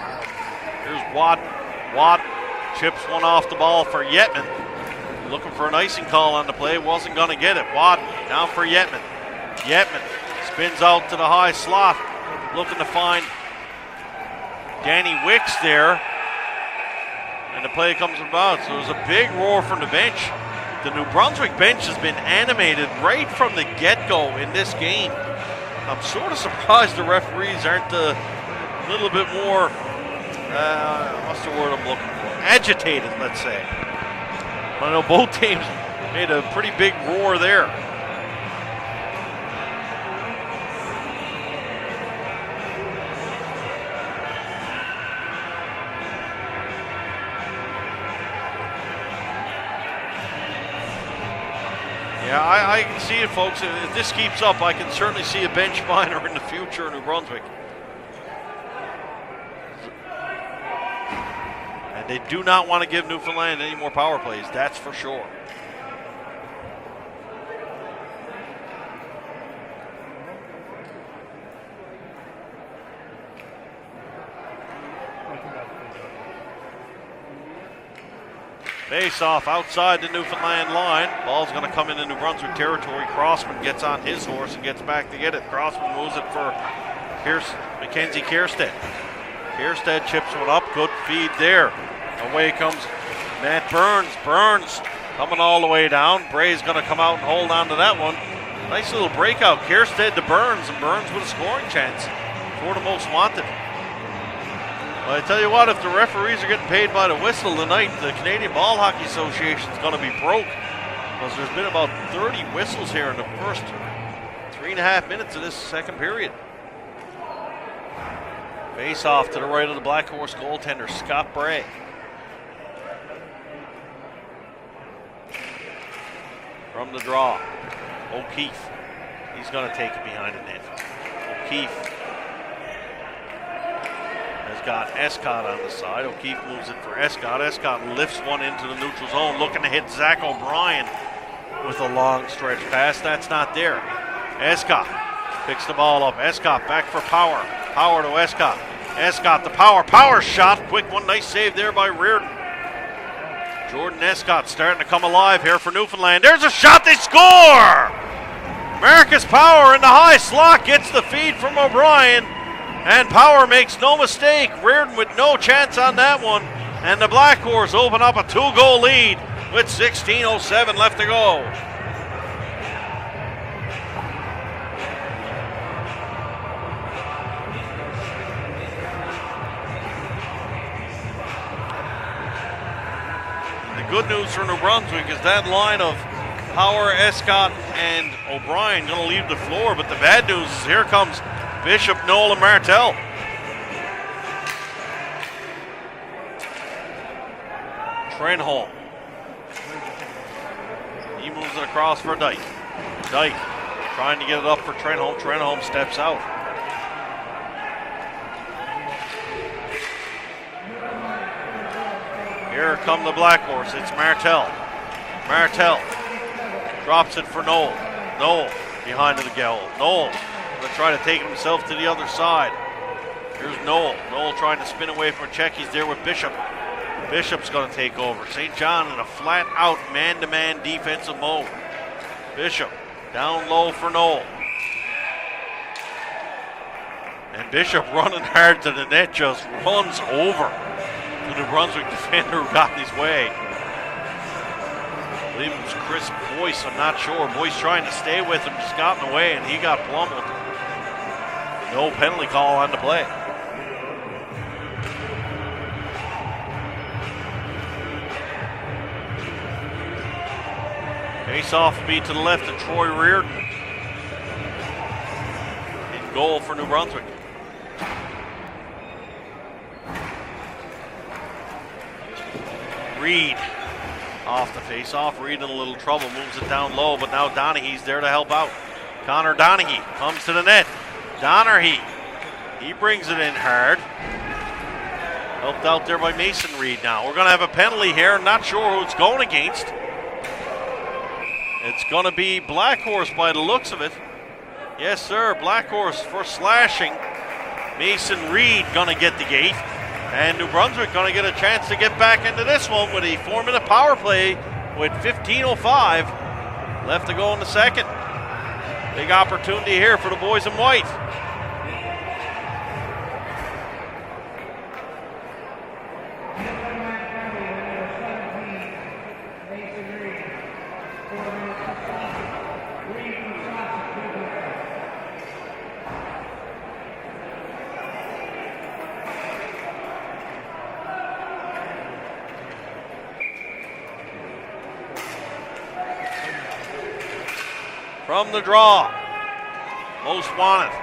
Here's Watt. Watt chips one off the ball for Yetman. Looking for an icing call on the play. Wasn't going to get it. Watt down for Yetman. Yetman spins out to the high slot. Looking to find Danny Wicks there. And the play comes about. So there's a big roar from the bench. The New Brunswick bench has been animated right from the get-go in this game. I'm sort of surprised the referees aren't a little bit more, what's the word I'm looking for? Agitated, let's say. I know both teams made a pretty big roar there. Yeah, I can see it, folks. If this keeps up, I can certainly see a bench minor in the future in New Brunswick. And they do not want to give Newfoundland any more power plays, that's for sure. Face off outside the Newfoundland line. Ball's going to come into New Brunswick territory. Crossman gets on his horse and gets back to get it. Crossman moves it for Mackenzie Kierstead. Kierstead chips one up. Good feed there. Away comes Matt Burns. Burns coming all the way down. Bray's going to come out and hold on to that one. Nice little breakout. Kierstead to Burns, and Burns with a scoring chance for the most wanted. Well, I tell you what, if the referees are getting paid by the whistle tonight, the Canadian Ball Hockey Association is going to be broke, because there's been about 30 whistles here in the first 3.5 minutes of this second period. Face off to the right of the Black Horse goaltender, Scott Bray. From the draw, O'Keefe. He's going to take it behind the net. O'Keefe has got Escott on the side. O'Keefe moves it for Escott. Escott lifts one into the neutral zone, looking to hit Zach O'Brien with a long stretch pass. That's not there. Escott picks the ball up. Escott back for Power. Power to Escott. Escott to Power. Power shot. Quick one. Nice save there by Reardon. Jordan Escott starting to come alive here for Newfoundland. There's a shot. They score! Marcus Power in the high slot gets the feed from O'Brien. And Power makes no mistake. Reardon with no chance on that one. And the Black Horse open up a 2-goal lead with 16:07 left to go. good news for New Brunswick is that line of Power, Escott, and O'Brien going to leave the floor, but the bad news is here comes Bishop, Knoll, and Martell. Trenholm. He moves it across for Dyke. Dyke trying to get it up for Trenholm. Trenholm steps out. Here come the Black Horse. It's Martell. Martell drops it for Knoll. Knoll behind the goal. Knoll going to try to take himself to the other side. Here's Knoll. Knoll trying to spin away from a check. He's there with Bishop. Bishop's going to take over. St. John in a flat-out man-to-man defensive mode. Bishop down low for Knoll. And Bishop running hard to the net just runs over the New Brunswick defender who got in his way. I believe it was Chris Boyce, I'm not sure. Boyce trying to stay with him, just got in the way, and he got plummeled. No penalty call on the play. Face-off will be to the left of Troy Reardon. In goal for New Brunswick. Reed off the face-off. Reed in a little trouble, moves it down low, but now Donaghy's there to help out. Connor Donaghy comes to the net. Donaghy, he brings it in hard. Helped out there by Mason Reed now. We're going to have a penalty here. Not sure who it's going against. It's going to be Black Horse by the looks of it. Yes, sir. Black Horse for slashing. Mason Reed going to get the gate. And New Brunswick going to get a chance to get back into this one with a 4-minute power play with 15:05 left to go in the second. Big opportunity here for the boys in white. From the draw, most wanted,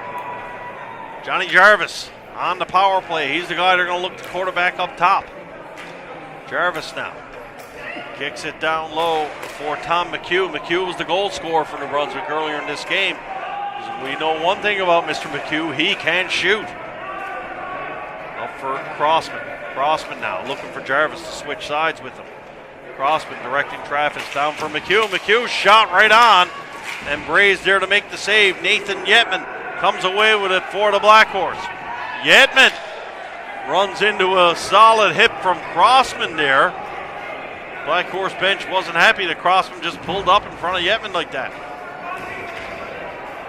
Johnny Jarvis on the power play. He's the guy they're going to look to quarterback up top. Jarvis now kicks it down low for Tom McHugh. McHugh was the goal scorer for New Brunswick earlier in this game. We know one thing about Mr. McHugh, he can shoot. Up for Crossman. Crossman now looking for Jarvis to switch sides with him. Crossman directing traffic down for McHugh. McHugh shot right on. And Bray's there to make the save. Nathan Yetman comes away with it for the Black Horse. Yetman runs into a solid hit from Crossman there. Black Horse bench wasn't happy that Crossman just pulled up in front of Yetman like that.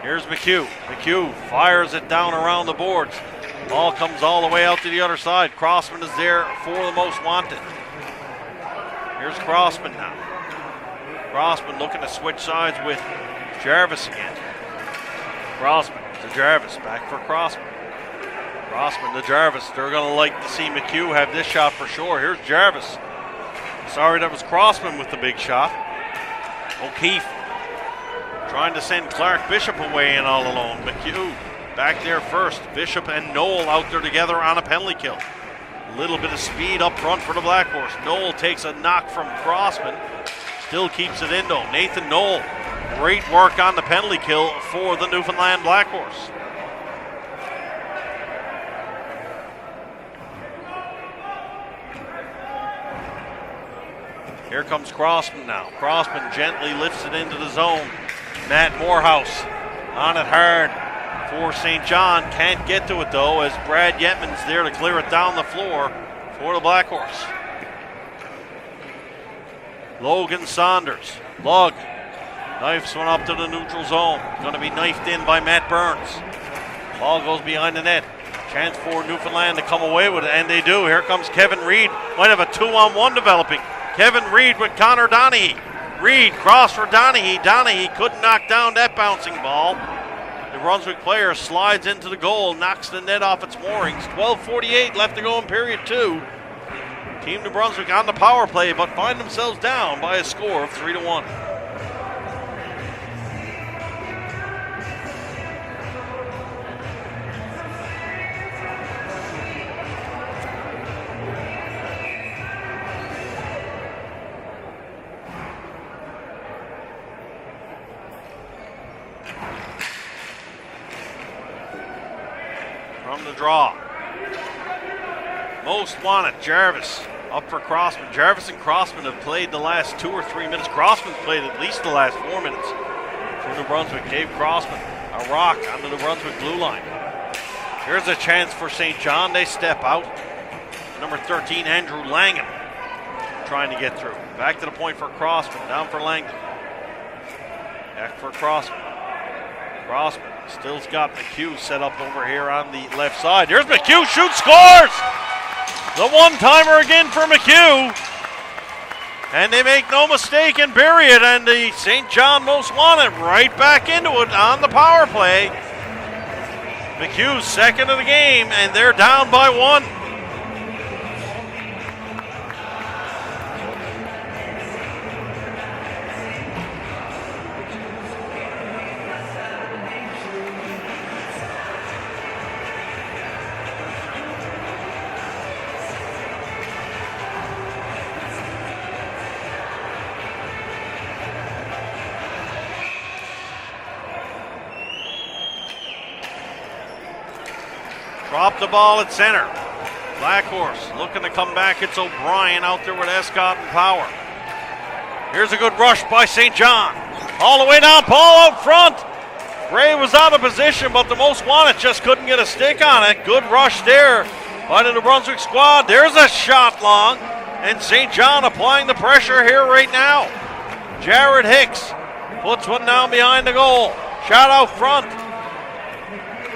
Here's McHugh. McHugh fires it down around the boards. Ball comes all the way out to the other side. Crossman is there for the most wanted. Here's Crossman now. Crossman looking to switch sides with Jarvis again. Crossman to Jarvis, back for Crossman. Crossman to Jarvis. They're going to like to see McHugh have this shot for sure. Here's Jarvis. Sorry, that was Crossman with the big shot. O'Keefe trying to send Clark Bishop away and all alone. McHugh back there first. Bishop and Knoll out there together on a penalty kill. A little bit of speed up front for the Black Horse. Knoll takes a knock from Crossman. Still keeps it in though. Nathan Knoll, great work on the penalty kill for the Newfoundland Black Horse. Here comes Crossman now. Crossman gently lifts it into the zone. Matt Morehouse on it hard for St. John. Can't get to it though as Brad Yetman's there to clear it down the floor for the Black Horse. Logan Saunders, lug, knifes one up to the neutral zone. Going to be knifed in by Matt Burns. Ball goes behind the net. Chance for Newfoundland to come away with it, and they do. Here comes Kevin Reed. Might have a 2-on-1 developing. Kevin Reed with Connor Donaghy. Reed cross for Donaghy. Donaghy couldn't knock down that bouncing ball. The Brunswick player slides into the goal, knocks the net off its moorings. 12:48 left to go in period 2. Team New Brunswick on the power play, but find themselves down by a score of 3-1. From the draw. Most wanted, Jarvis up for Crossman. Jarvis and Crossman have played the last 2 or 3 minutes. Crossman's played at least the last 4 minutes for New Brunswick. Dave Crossman, a rock on the New Brunswick blue line. Here's a chance for St. John. They step out. Number 13, Andrew Langham, trying to get through. Back to the point for Crossman, down for Langham. Back for Crossman. Crossman still's got McHugh set up over here on the left side. There's McHugh, shoots, scores! The one-timer again for McHugh. And they make no mistake and bury it, and the St. John most wanted right back into it on the power play. McHugh's second of the game, and they're down by 1. Drop the ball at center. Black Horse looking to come back. It's O'Brien out there with Escott and Power. Here's a good rush by St. John. All the way down, Paul out front. Gray was out of position, but the most wanted just couldn't get a stick on it. Good rush there by the New Brunswick squad. There's a shot long, and St. John applying the pressure here right now. Jared Hicks puts one down behind the goal. Shot out front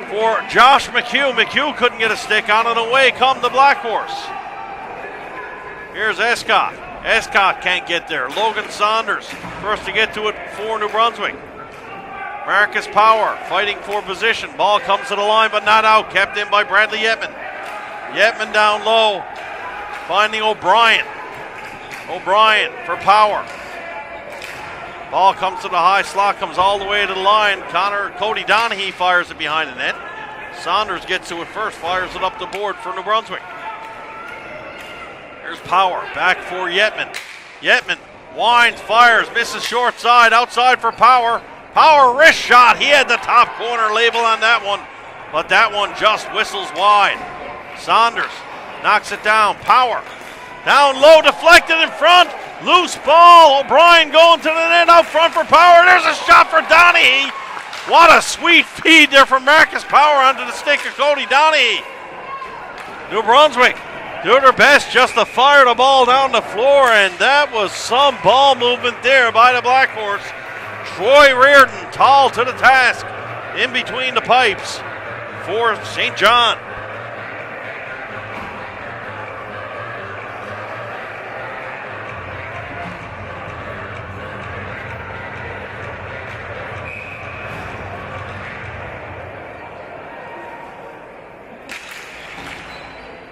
for Josh McHugh. McHugh couldn't get a stick on it. Away come the Black Horse. Here's Escott. Escott can't get there. Logan Saunders first to get to it for New Brunswick. Marcus Power fighting for position. Ball comes to the line but not out. Kept in by Bradley Yetman. Yetman down low. Finding O'Brien. O'Brien for Power. Ball comes to the high slot, comes all the way to the line. Cody Donaghy fires it behind the net. Saunders gets to it first, fires it up the board for New Brunswick. There's Power, back for Yetman. Yetman winds, fires, misses short side, outside for Power. Power wrist shot, he had the top corner label on that one, but that one just whistles wide. Saunders knocks it down, Power. Down low, deflected in front. Loose ball. O'Brien going to the net out front for Power. There's a shot for Donaghy. What a sweet feed there from Marcus Power onto the stick of Cody Donaghy. New Brunswick doing their best just to fire the ball down the floor, and that was some ball movement there by the Black Horse. Troy Reardon, tall to the task, in between the pipes for St. John.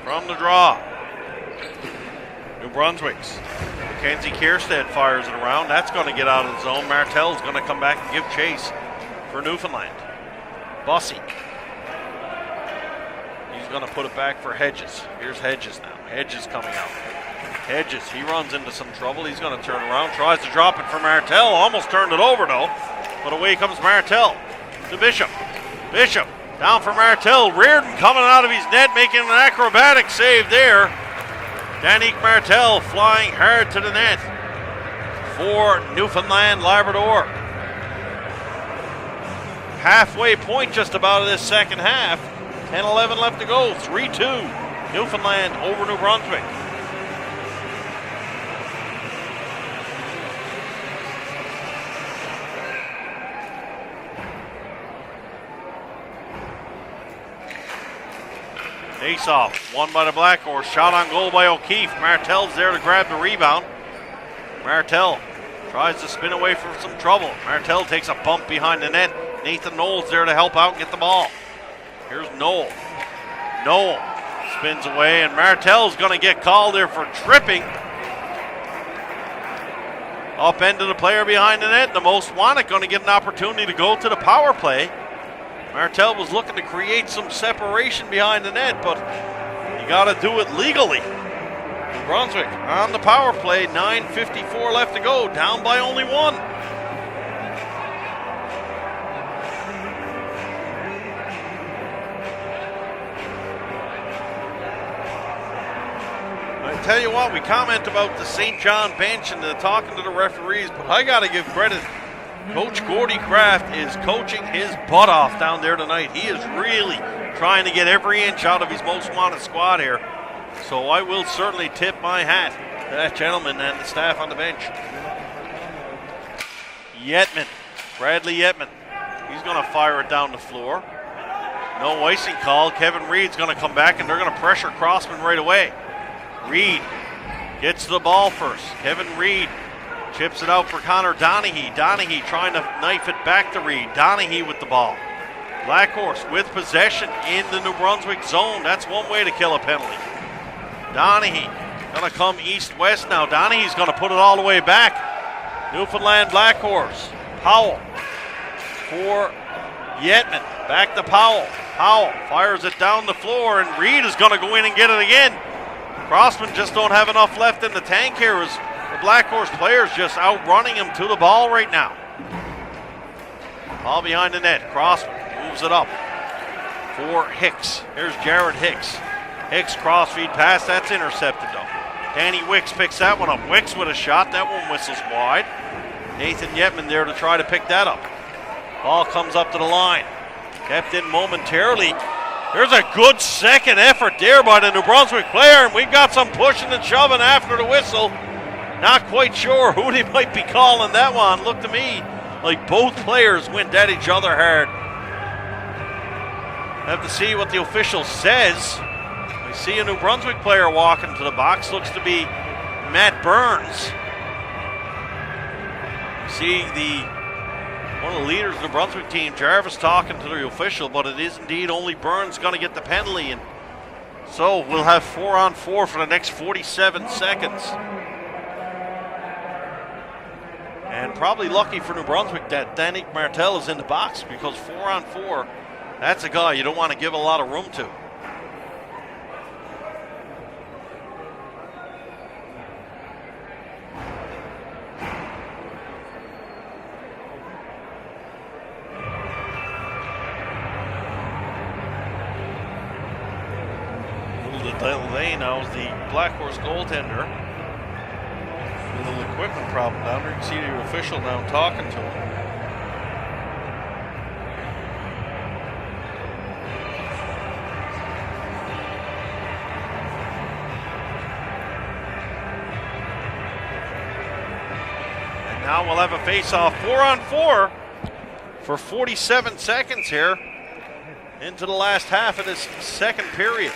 From the draw, New Brunswick's Mackenzie Kierstead fires it around. That's going to get out of the zone. Martell's going to come back and give chase for Newfoundland. Bussey. He's going to put it back for Hedges. Here's Hedges now. Hedges coming out. Hedges, he runs into some trouble. He's going to turn around, tries to drop it for Martell. Almost turned it over though. But away comes Martell to Bishop. Bishop. Down for Martell. Reardon coming out of his net, making an acrobatic save there. Danique Martell flying hard to the net for Newfoundland Labrador. Halfway point just about of this second half. 10-11 left to go. 3-2. Newfoundland over New Brunswick. Face-off, won by the Black Horse. Shot on goal by O'Keefe. Martell's there to grab the rebound. Martell tries to spin away from some trouble. Martell takes a bump behind the net. Nathan Knowles there to help out and get the ball. Here's Knoll. Knoll spins away, and Martel's going to get called there for tripping. Up end of the player behind the net. The most wanted going to get an opportunity to go to the power play. Martel was looking to create some separation behind the net, but you got to do it legally. Brunswick on the power play, 9:54 left to go, down by only one. I tell you what, we comment about the St. John bench and talking to the referees, but I got to give credit. Coach Gordy Kraft is coaching his butt off down there tonight. He is really trying to get every inch out of his most wanted squad here. So I will certainly tip my hat to that gentleman and the staff on the bench. Yetman, Bradley Yetman. He's going to fire it down the floor. No icing call. Kevin Reed's going to come back, and they're going to pressure Crossman right away. Reed gets the ball first. Kevin Reed chips it out for Connor Donaghy. Donaghy trying to knife it back to Reed. Donaghy with the ball. Blackhorse with possession in the New Brunswick zone. That's one way to kill a penalty. Donaghy going to come east-west now. Donaghy's going to put it all the way back. Newfoundland Blackhorse. Powell for Yetman. Back to Powell. Powell fires it down the floor, and Reed is going to go in and get it again. Crossman just don't have enough left in the tank here as the Blackhorse players just outrunning him to the ball right now. Ball behind the net. Crossman moves it up for Hicks. Here's Jared Hicks. Hicks crossfeed pass. That's intercepted though. Danny Wicks picks that one up. Wicks with a shot. That one whistles wide. Nathan Yetman there to try to pick that up. Ball comes up to the line. Kept in momentarily. There's a good second effort there by the New Brunswick player, and we've got some pushing and shoving after the whistle. Not quite sure who they might be calling that one. Looked to me like both players went at each other hard. Have to see what the official says. I see a New Brunswick player walking to the box. Looks to be Matt Burns. See one of the leaders of the Brunswick team, Jarvis, talking to the official, but it is indeed only Burns going to get the penalty. And so we'll have 4-on-4 for the next 47 seconds. And probably lucky for New Brunswick that Danik Martel is in the box, because 4-on-4, that's a guy you don't want to give a lot of room to. Delay now is the Blackhorse goaltender. A little equipment problem down there. You can see the official now talking to him. And now we'll have a face-off 4-on-4 for 47 seconds here into the last half of this second period.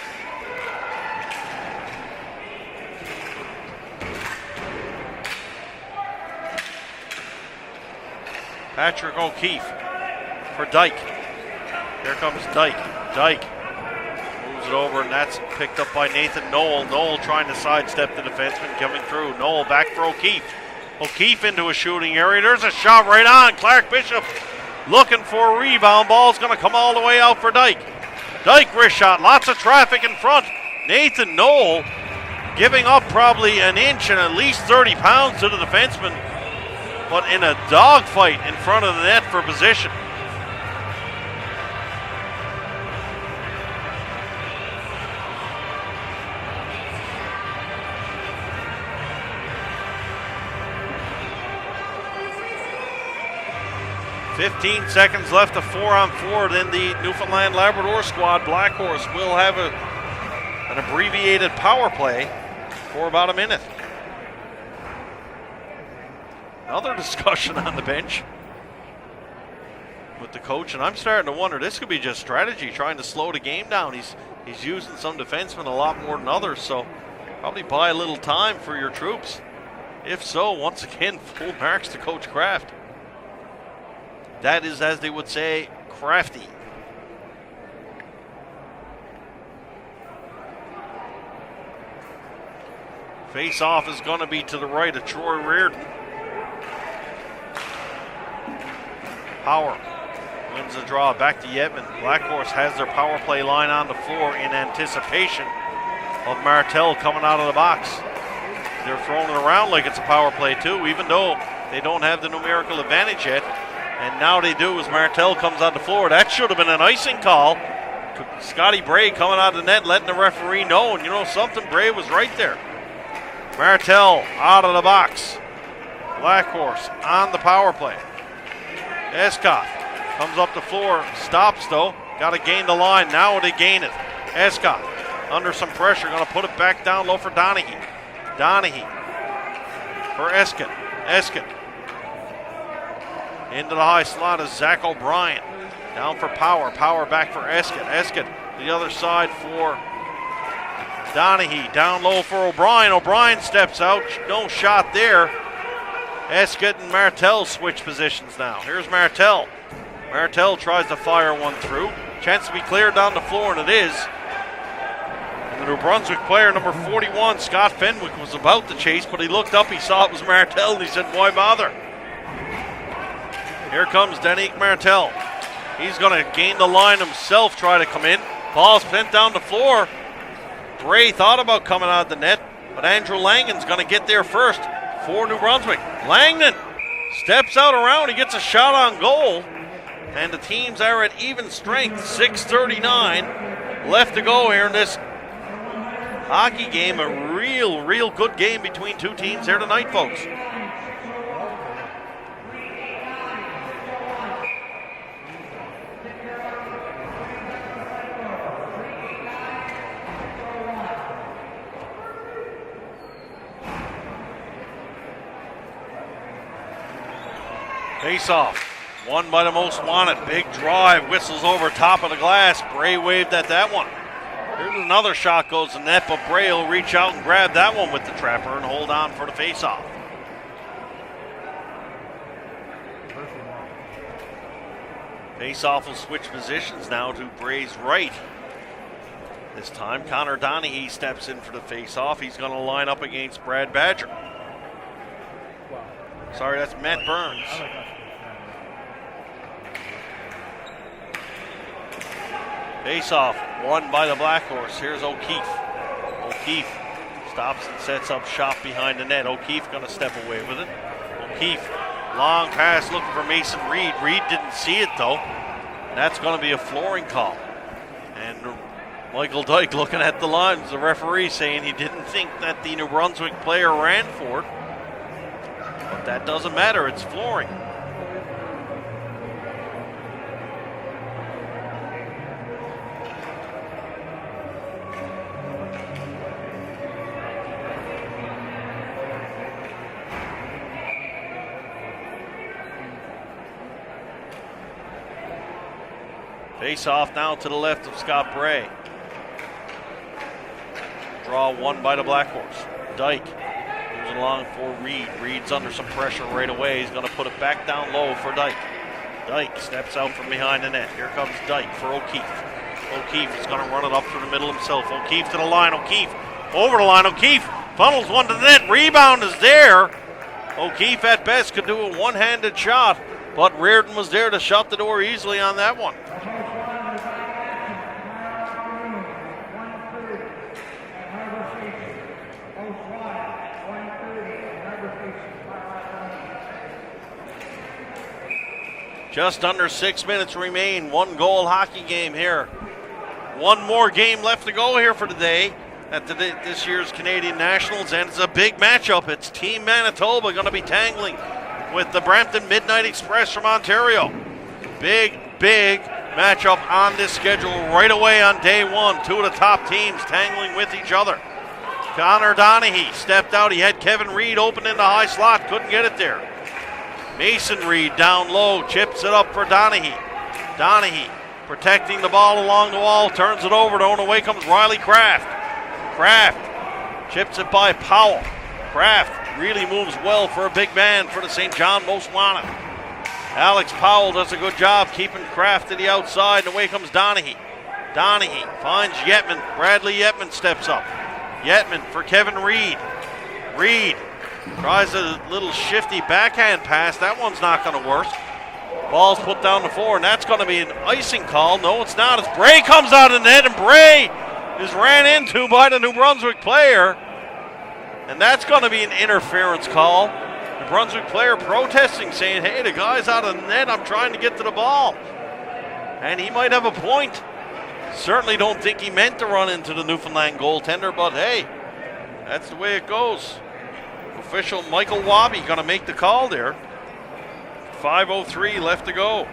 Patrick O'Keefe for Dyke. Here comes Dyke. Dyke moves it over, and that's picked up by Nathan Knoll. Knoll trying to sidestep the defenseman coming through. Knoll back for O'Keefe. O'Keefe into a shooting area. There's a shot right on. Clark Bishop looking for a rebound. Ball's going to come all the way out for Dyke. Dyke wrist shot. Lots of traffic in front. Nathan Knoll giving up probably an inch and at least 30 pounds to the defenseman, but in a dogfight in front of the net for position. "15 seconds left of 4-on-4. Then the Newfoundland Labrador squad, Blackhorse, will have an abbreviated power play for about a minute. Another discussion on the bench with the coach, and I'm starting to wonder, this could be just strategy, trying to slow the game down. He's using some defensemen a lot more than others, so probably buy a little time for your troops. If so, once again, full marks to Coach Kraft. That is, as they would say, crafty. Face-off is going to be to the right of Troy Reardon. Power wins the draw. Back to Yetman. Black Horse has their power play line on the floor in anticipation of Martel coming out of the box. They're throwing it around like it's a power play too, even though they don't have the numerical advantage yet. And now they do as Martel comes on the floor. That should have been an icing call. Scotty Bray coming out of the net, letting the referee know. And you know something, Bray was right there. Martel out of the box. Black Horse on the power play. Escott comes up the floor, stops though. Got to gain the line. Now they gain it. Escott under some pressure, going to put it back down low for Donaghy. Donaghy for Eskin. Eskin into the high slot is Zach O'Brien. Down for Power. Power back for Eskin. Eskin the other side for Donaghy. Down low for O'Brien. O'Brien steps out. No shot there. Eskin and Martel switch positions now. Here's Martel. Martel tries to fire one through. Chance to be cleared down the floor, and it is. The New Brunswick player, number 41, Scott Fenwick, was about to chase, but he looked up, he saw it was Martel, and he said, why bother? Here comes Danique Martel. He's going to gain the line himself, try to come in. Ball spent down the floor. Bray thought about coming out of the net, but Andrew Langan's going to get there first for New Brunswick. Langdon steps out around, he gets a shot on goal, and the teams are at even strength, 6:39 left to go here in this hockey game. A real good game between two teams here tonight, folks. Face-off, won by the most wanted. Big drive, whistles over top of the glass. Bray waved at that one. Here's another shot goes to net, but Bray will reach out and grab that one with the trapper and hold on for the face-off. Face-off will switch positions now to Bray's right. This time, Connor Donaghy steps in for the face-off. He's going to line up against Brad Badger. Sorry, that's Matt Burns. Face-off, won by the Black Horse. Here's O'Keefe. O'Keefe stops and sets up shop behind the net. O'Keefe going to step away with it. O'Keefe, long pass looking for Mason Reed. Reed didn't see it though. That's going to be a flooring call. And Michael Dyke looking at the lines, the referee saying he didn't think that the New Brunswick player ran for it. But that doesn't matter, it's flooring. Face off now to the left of Scott Bray. Draw won by the Black Horse. Dyke moves along for Reed. Reed's under some pressure right away. He's going to put it back down low for Dyke. Dyke steps out from behind the net. Here comes Dyke for O'Keefe. O'Keefe is going to run it up through the middle himself. O'Keefe to the line. O'Keefe over the line. O'Keefe funnels one to the net. Rebound is there. O'Keefe at best could do a one-handed shot, but Reardon was there to shut the door easily on that one. Just under 6 minutes remain. 1 goal hockey game here. One more game left to go here for today at this year's Canadian Nationals, and it's a big matchup. It's Team Manitoba going to be tangling with the Brampton Midnight Express from Ontario. Big matchup on this schedule right away on day one. Two of the top teams tangling with each other. Connor Donaghy stepped out. He had Kevin Reed open in the high slot. Couldn't get it there. Mason Reed down low, chips it up for Donaghy. Donaghy protecting the ball along the wall, turns it over, and away comes Riley Kraft. Kraft chips it by Powell. Kraft really moves well for a big man for the St. John Most Wanted. Alex Powell does a good job keeping Kraft to the outside, and away comes Donaghy. Donaghy finds Yetman. Bradley Yetman steps up. Yetman for Kevin Reed. Reed tries a little shifty backhand pass. That one's not going to work. Ball's put down the floor, and that's going to be an icing call. No, it's not. As Bray comes out of the net, and Bray is ran into by the New Brunswick player. And that's going to be an interference call. The Brunswick player protesting, saying, hey, the guy's out of the net. I'm trying to get to the ball. And he might have a point. Certainly don't think he meant to run into the Newfoundland goaltender, but hey, that's the way it goes. Official Michael Wabi going to make the call there. 5:03 left to go.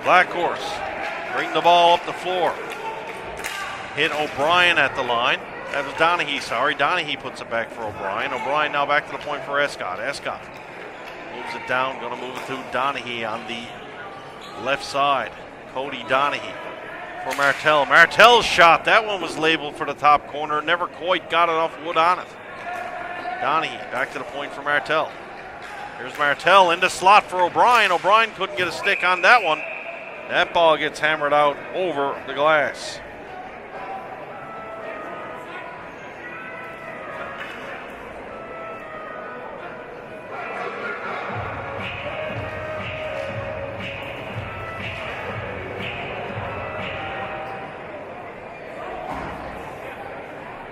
Black Horse bring the ball up the floor. Hit O'Brien at the line. That was Donaghy, sorry. Donaghy puts it back for O'Brien. O'Brien now back to the point for Escott. Escott moves it down, going to move it to Donaghy on the left side. Cody Donaghy for Martel. Martel's shot, that one was labeled for the top corner. Never quite got enough wood on it. Donaghy back to the point for Martel. Here's Martel in the slot for O'Brien. O'Brien couldn't get a stick on that one. That ball gets hammered out over the glass.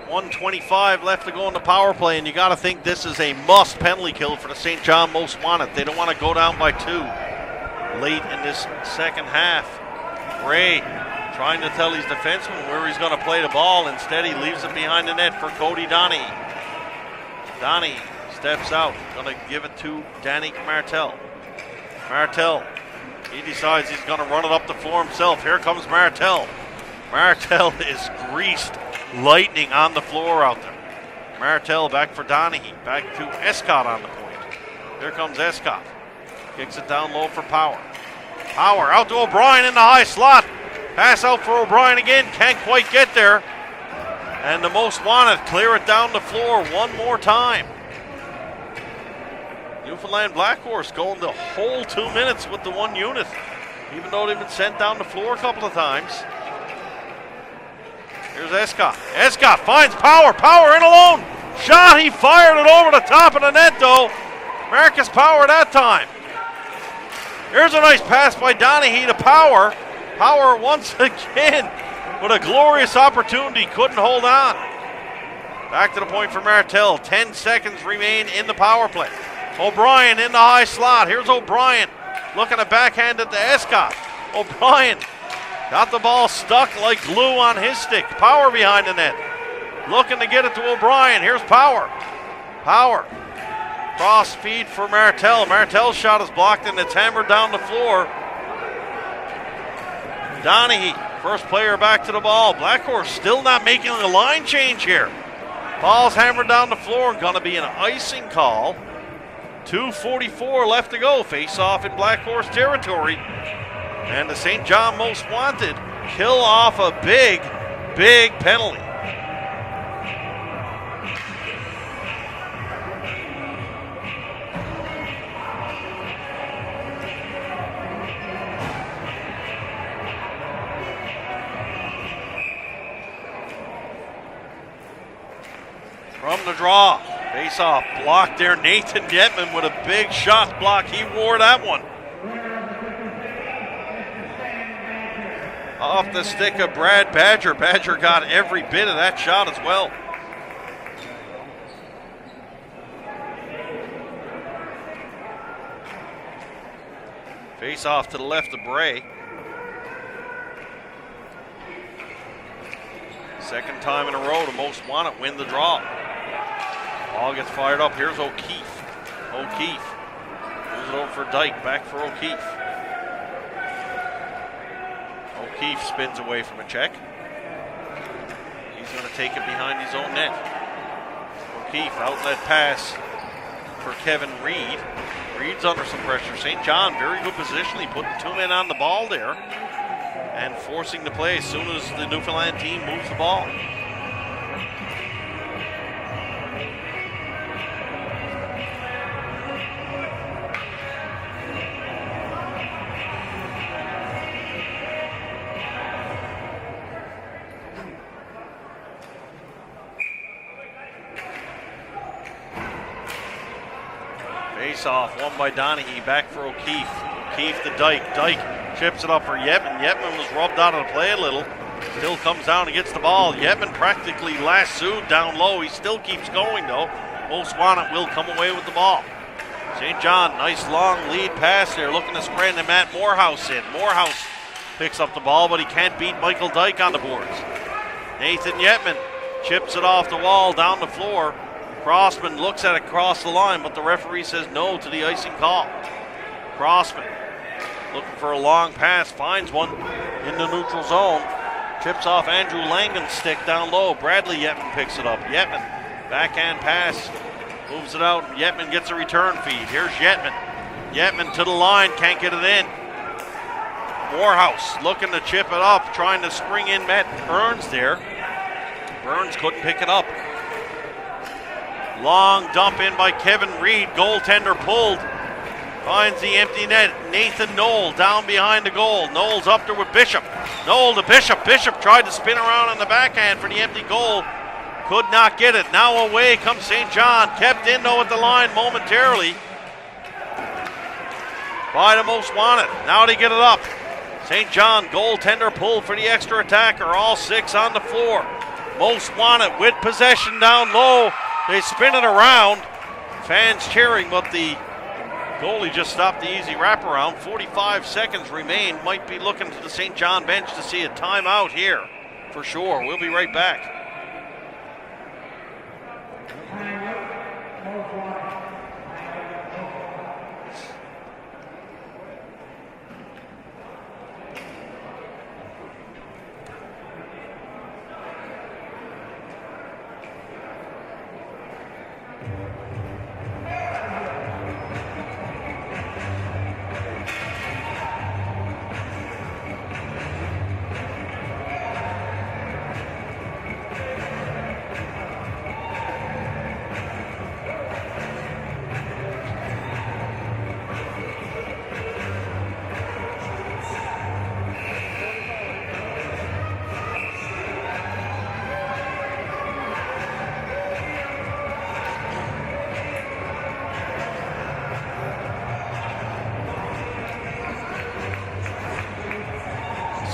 .125 left to go in the power play, and you got to think this is a must penalty kill for the St. John Most Wanted. They don't want to go down by 2 late in this second half. Ray trying to tell his defenseman where he's going to play the ball. Instead, he leaves it behind the net for Cody Donaghy. Donaghy steps out, going to give it to Danny Martel. Martel, he decides he's going to run it up the floor himself. Here comes Martel. Martel is greased. Lightning on the floor out there. Martel back for Donaghy. Back to Escott on the point. Here comes Escott. Kicks it down low for Power. Power out to O'Brien in the high slot. Pass out for O'Brien again. Can't quite get there. And the Most Wanted clear it down the floor one more time. Newfoundland Black Horse going the whole 2 minutes with the one unit, even though they've been sent down the floor a couple of times. Here's Escott. Escott finds Power. Power in alone. Shot. He fired it over the top of the net, though. Marcus Power that time. Here's a nice pass by Donaghy to Power. Power once again with a glorious opportunity. Couldn't hold on. Back to the point for Martel. 10 seconds remain in the power play. O'Brien in the high slot. Here's O'Brien looking to backhand it to Escott. O'Brien got the ball stuck like glue on his stick. Power behind the net. Looking to get it to O'Brien. Here's Power. Power. Cross feed for Martel. Martel's shot is blocked and it's hammered down the floor. Donaghy, first player back to the ball. Black Horse still not making a line change here. Ball's hammered down the floor and going to be an icing call. 2:44 left to go. Face off in Black Horse territory. And the St. John Most Wanted kill off a big, big penalty. From the draw, face off, blocked there. Nathan Getman with a big shot block. He wore that one. Off the stick of Brad Badger. Badger got every bit of that shot as well. Face off to the left of Bray. Second time in a row, the Most Wanted win the draw. Ball gets fired up. Here's O'Keefe. O'Keefe moves it over for Dyke. Back for O'Keefe. O'Keefe spins away from a check. He's going to take it behind his own net. O'Keefe, outlet pass for Kevin Reed. Reed's under some pressure. St. John, very good position. He put the 2 men on the ball there. and forcing the play as soon as the Newfoundland team moves the ball. Face-off, won by Donaghy, back for O'Keefe. O'Keefe to Dyke. Dyke chips it up for Yetman. Yetman was rubbed out of the play a little. Still comes down and gets the ball. Yetman practically lassoed down low. He still keeps going though. Most Wanted will come away with the ball. St. John, nice long lead pass there, looking to spread and Matt Morehouse in. Morehouse picks up the ball, but he can't beat Michael Dyke on the boards. Nathan Yetman chips it off the wall, down the floor. Crossman looks at it across the line, but the referee says no to the icing call. Crossman looking for a long pass, finds one in the neutral zone. Chips off Andrew Langan's stick down low. Bradley Yetman picks it up. Yetman, backhand pass, moves it out. Yetman gets a return feed. Here's Yetman. Yetman to the line, can't get it in. Morehouse looking to chip it up, trying to spring in Matt Burns there. Burns couldn't pick it up. Long dump in by Kevin Reed. Goaltender pulled. Finds the empty net. Nathan Knoll down behind the goal. Knoll's up there with Bishop. Knoll to Bishop. Bishop tried to spin around on the backhand for the empty goal. Could not get it. Now away comes St. John. Kept in though at the line momentarily by the Most Wanted. Now they get it up. St. John goaltender pull for the extra attacker. All six on the floor. Most Wanted with possession down low. They spin it around. Fans cheering, but the goalie just stopped the easy wraparound. 45 seconds remain. Might be looking to the St. John bench to see a timeout here for sure. We'll be right back.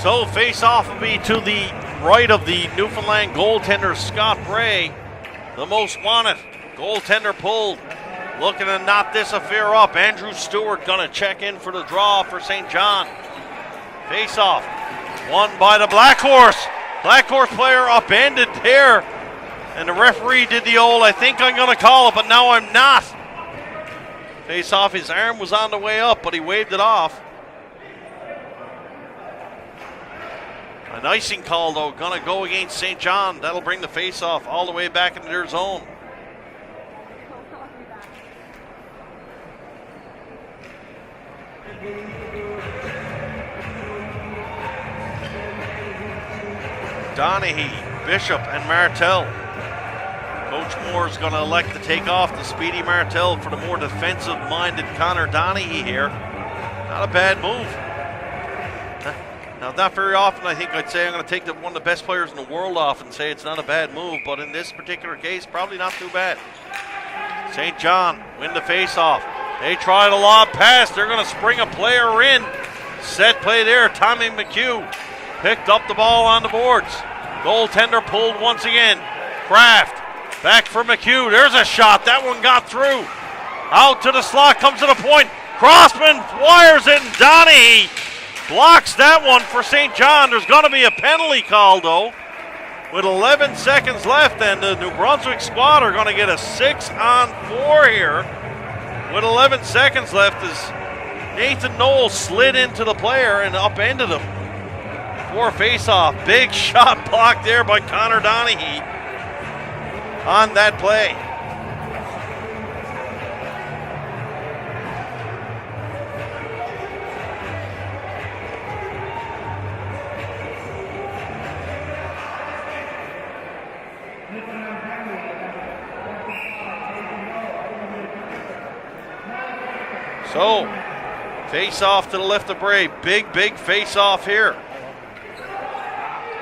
So face-off will be to the right of the Newfoundland goaltender, Scott Bray. The Most Wanted. Goaltender pulled. Looking to knot this affair up. Andrew Stewart going to check in for the draw for St. John. Face-off. Won by the Black Horse. Black Horse player upended there. And the referee did the old, I think I'm going to call it, but now I'm not. Face-off, his arm was on the way up, but he waved it off. An icing call, though, going to go against St. John. That'll bring the face-off all the way back into their zone. Donaghy, Bishop, and Martel. Coach Moore is going to elect to take off the speedy Martel for the more defensive-minded Connor Donaghy here. Not a bad move. Now, not very often I think I'd say I'm going to take one of the best players in the world off and say it's not a bad move, but in this particular case, probably not too bad. St. John win the face-off. They try to lob pass. They're going to spring a player in. Set play there. Tommy McHugh picked up the ball on the boards. Goaltender pulled once again. Kraft back for McHugh. There's a shot. That one got through. Out to the slot. Comes to the point. Crossman wires it, and Donaghy blocks that one for St. John. There's going to be a penalty call, though. With 11 seconds left, and the New Brunswick squad are going to get a 6-on-4 here. With 11 seconds left, as Nathan Knoll slid into the player and upended him. For face-off. Big shot blocked there by Connor Donaghy on that play. So, face off to the left of Bray. Big face off here.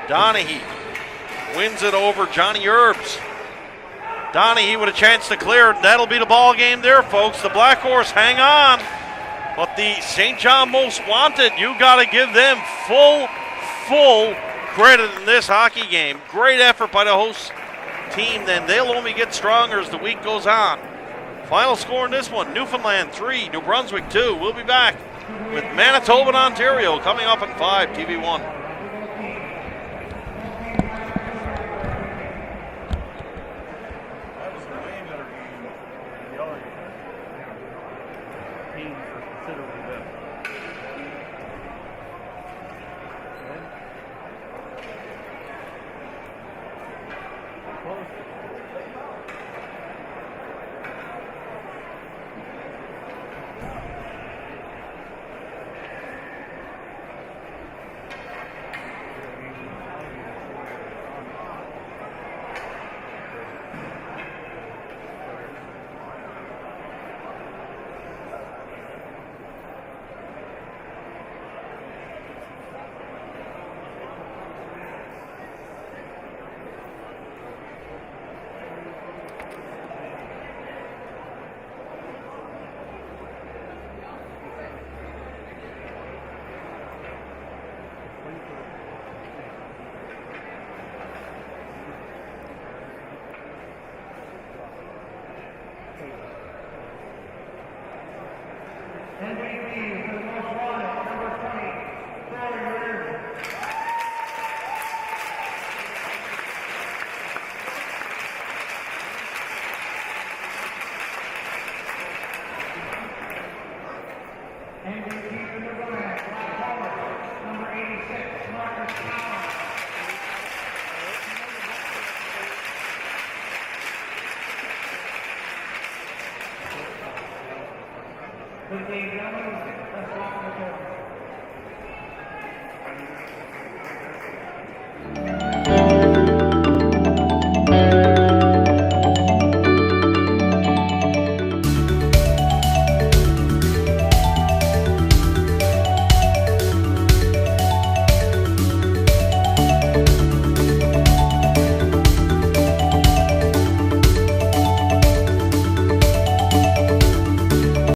Donaghy wins it over Johnny Herbs. Donaghy with a chance to clear. That'll be the ball game there, folks. The Black Horse hang on. But the St. John Most Wanted, you got to give them full credit in this hockey game. Great effort by the host team. Then they'll only get stronger as the week goes on. Final score in this one, Newfoundland 3, New Brunswick 2. We'll be back with Manitoba and Ontario coming up at 5, TV1. That was a way better game than the other game for considerably better. Close.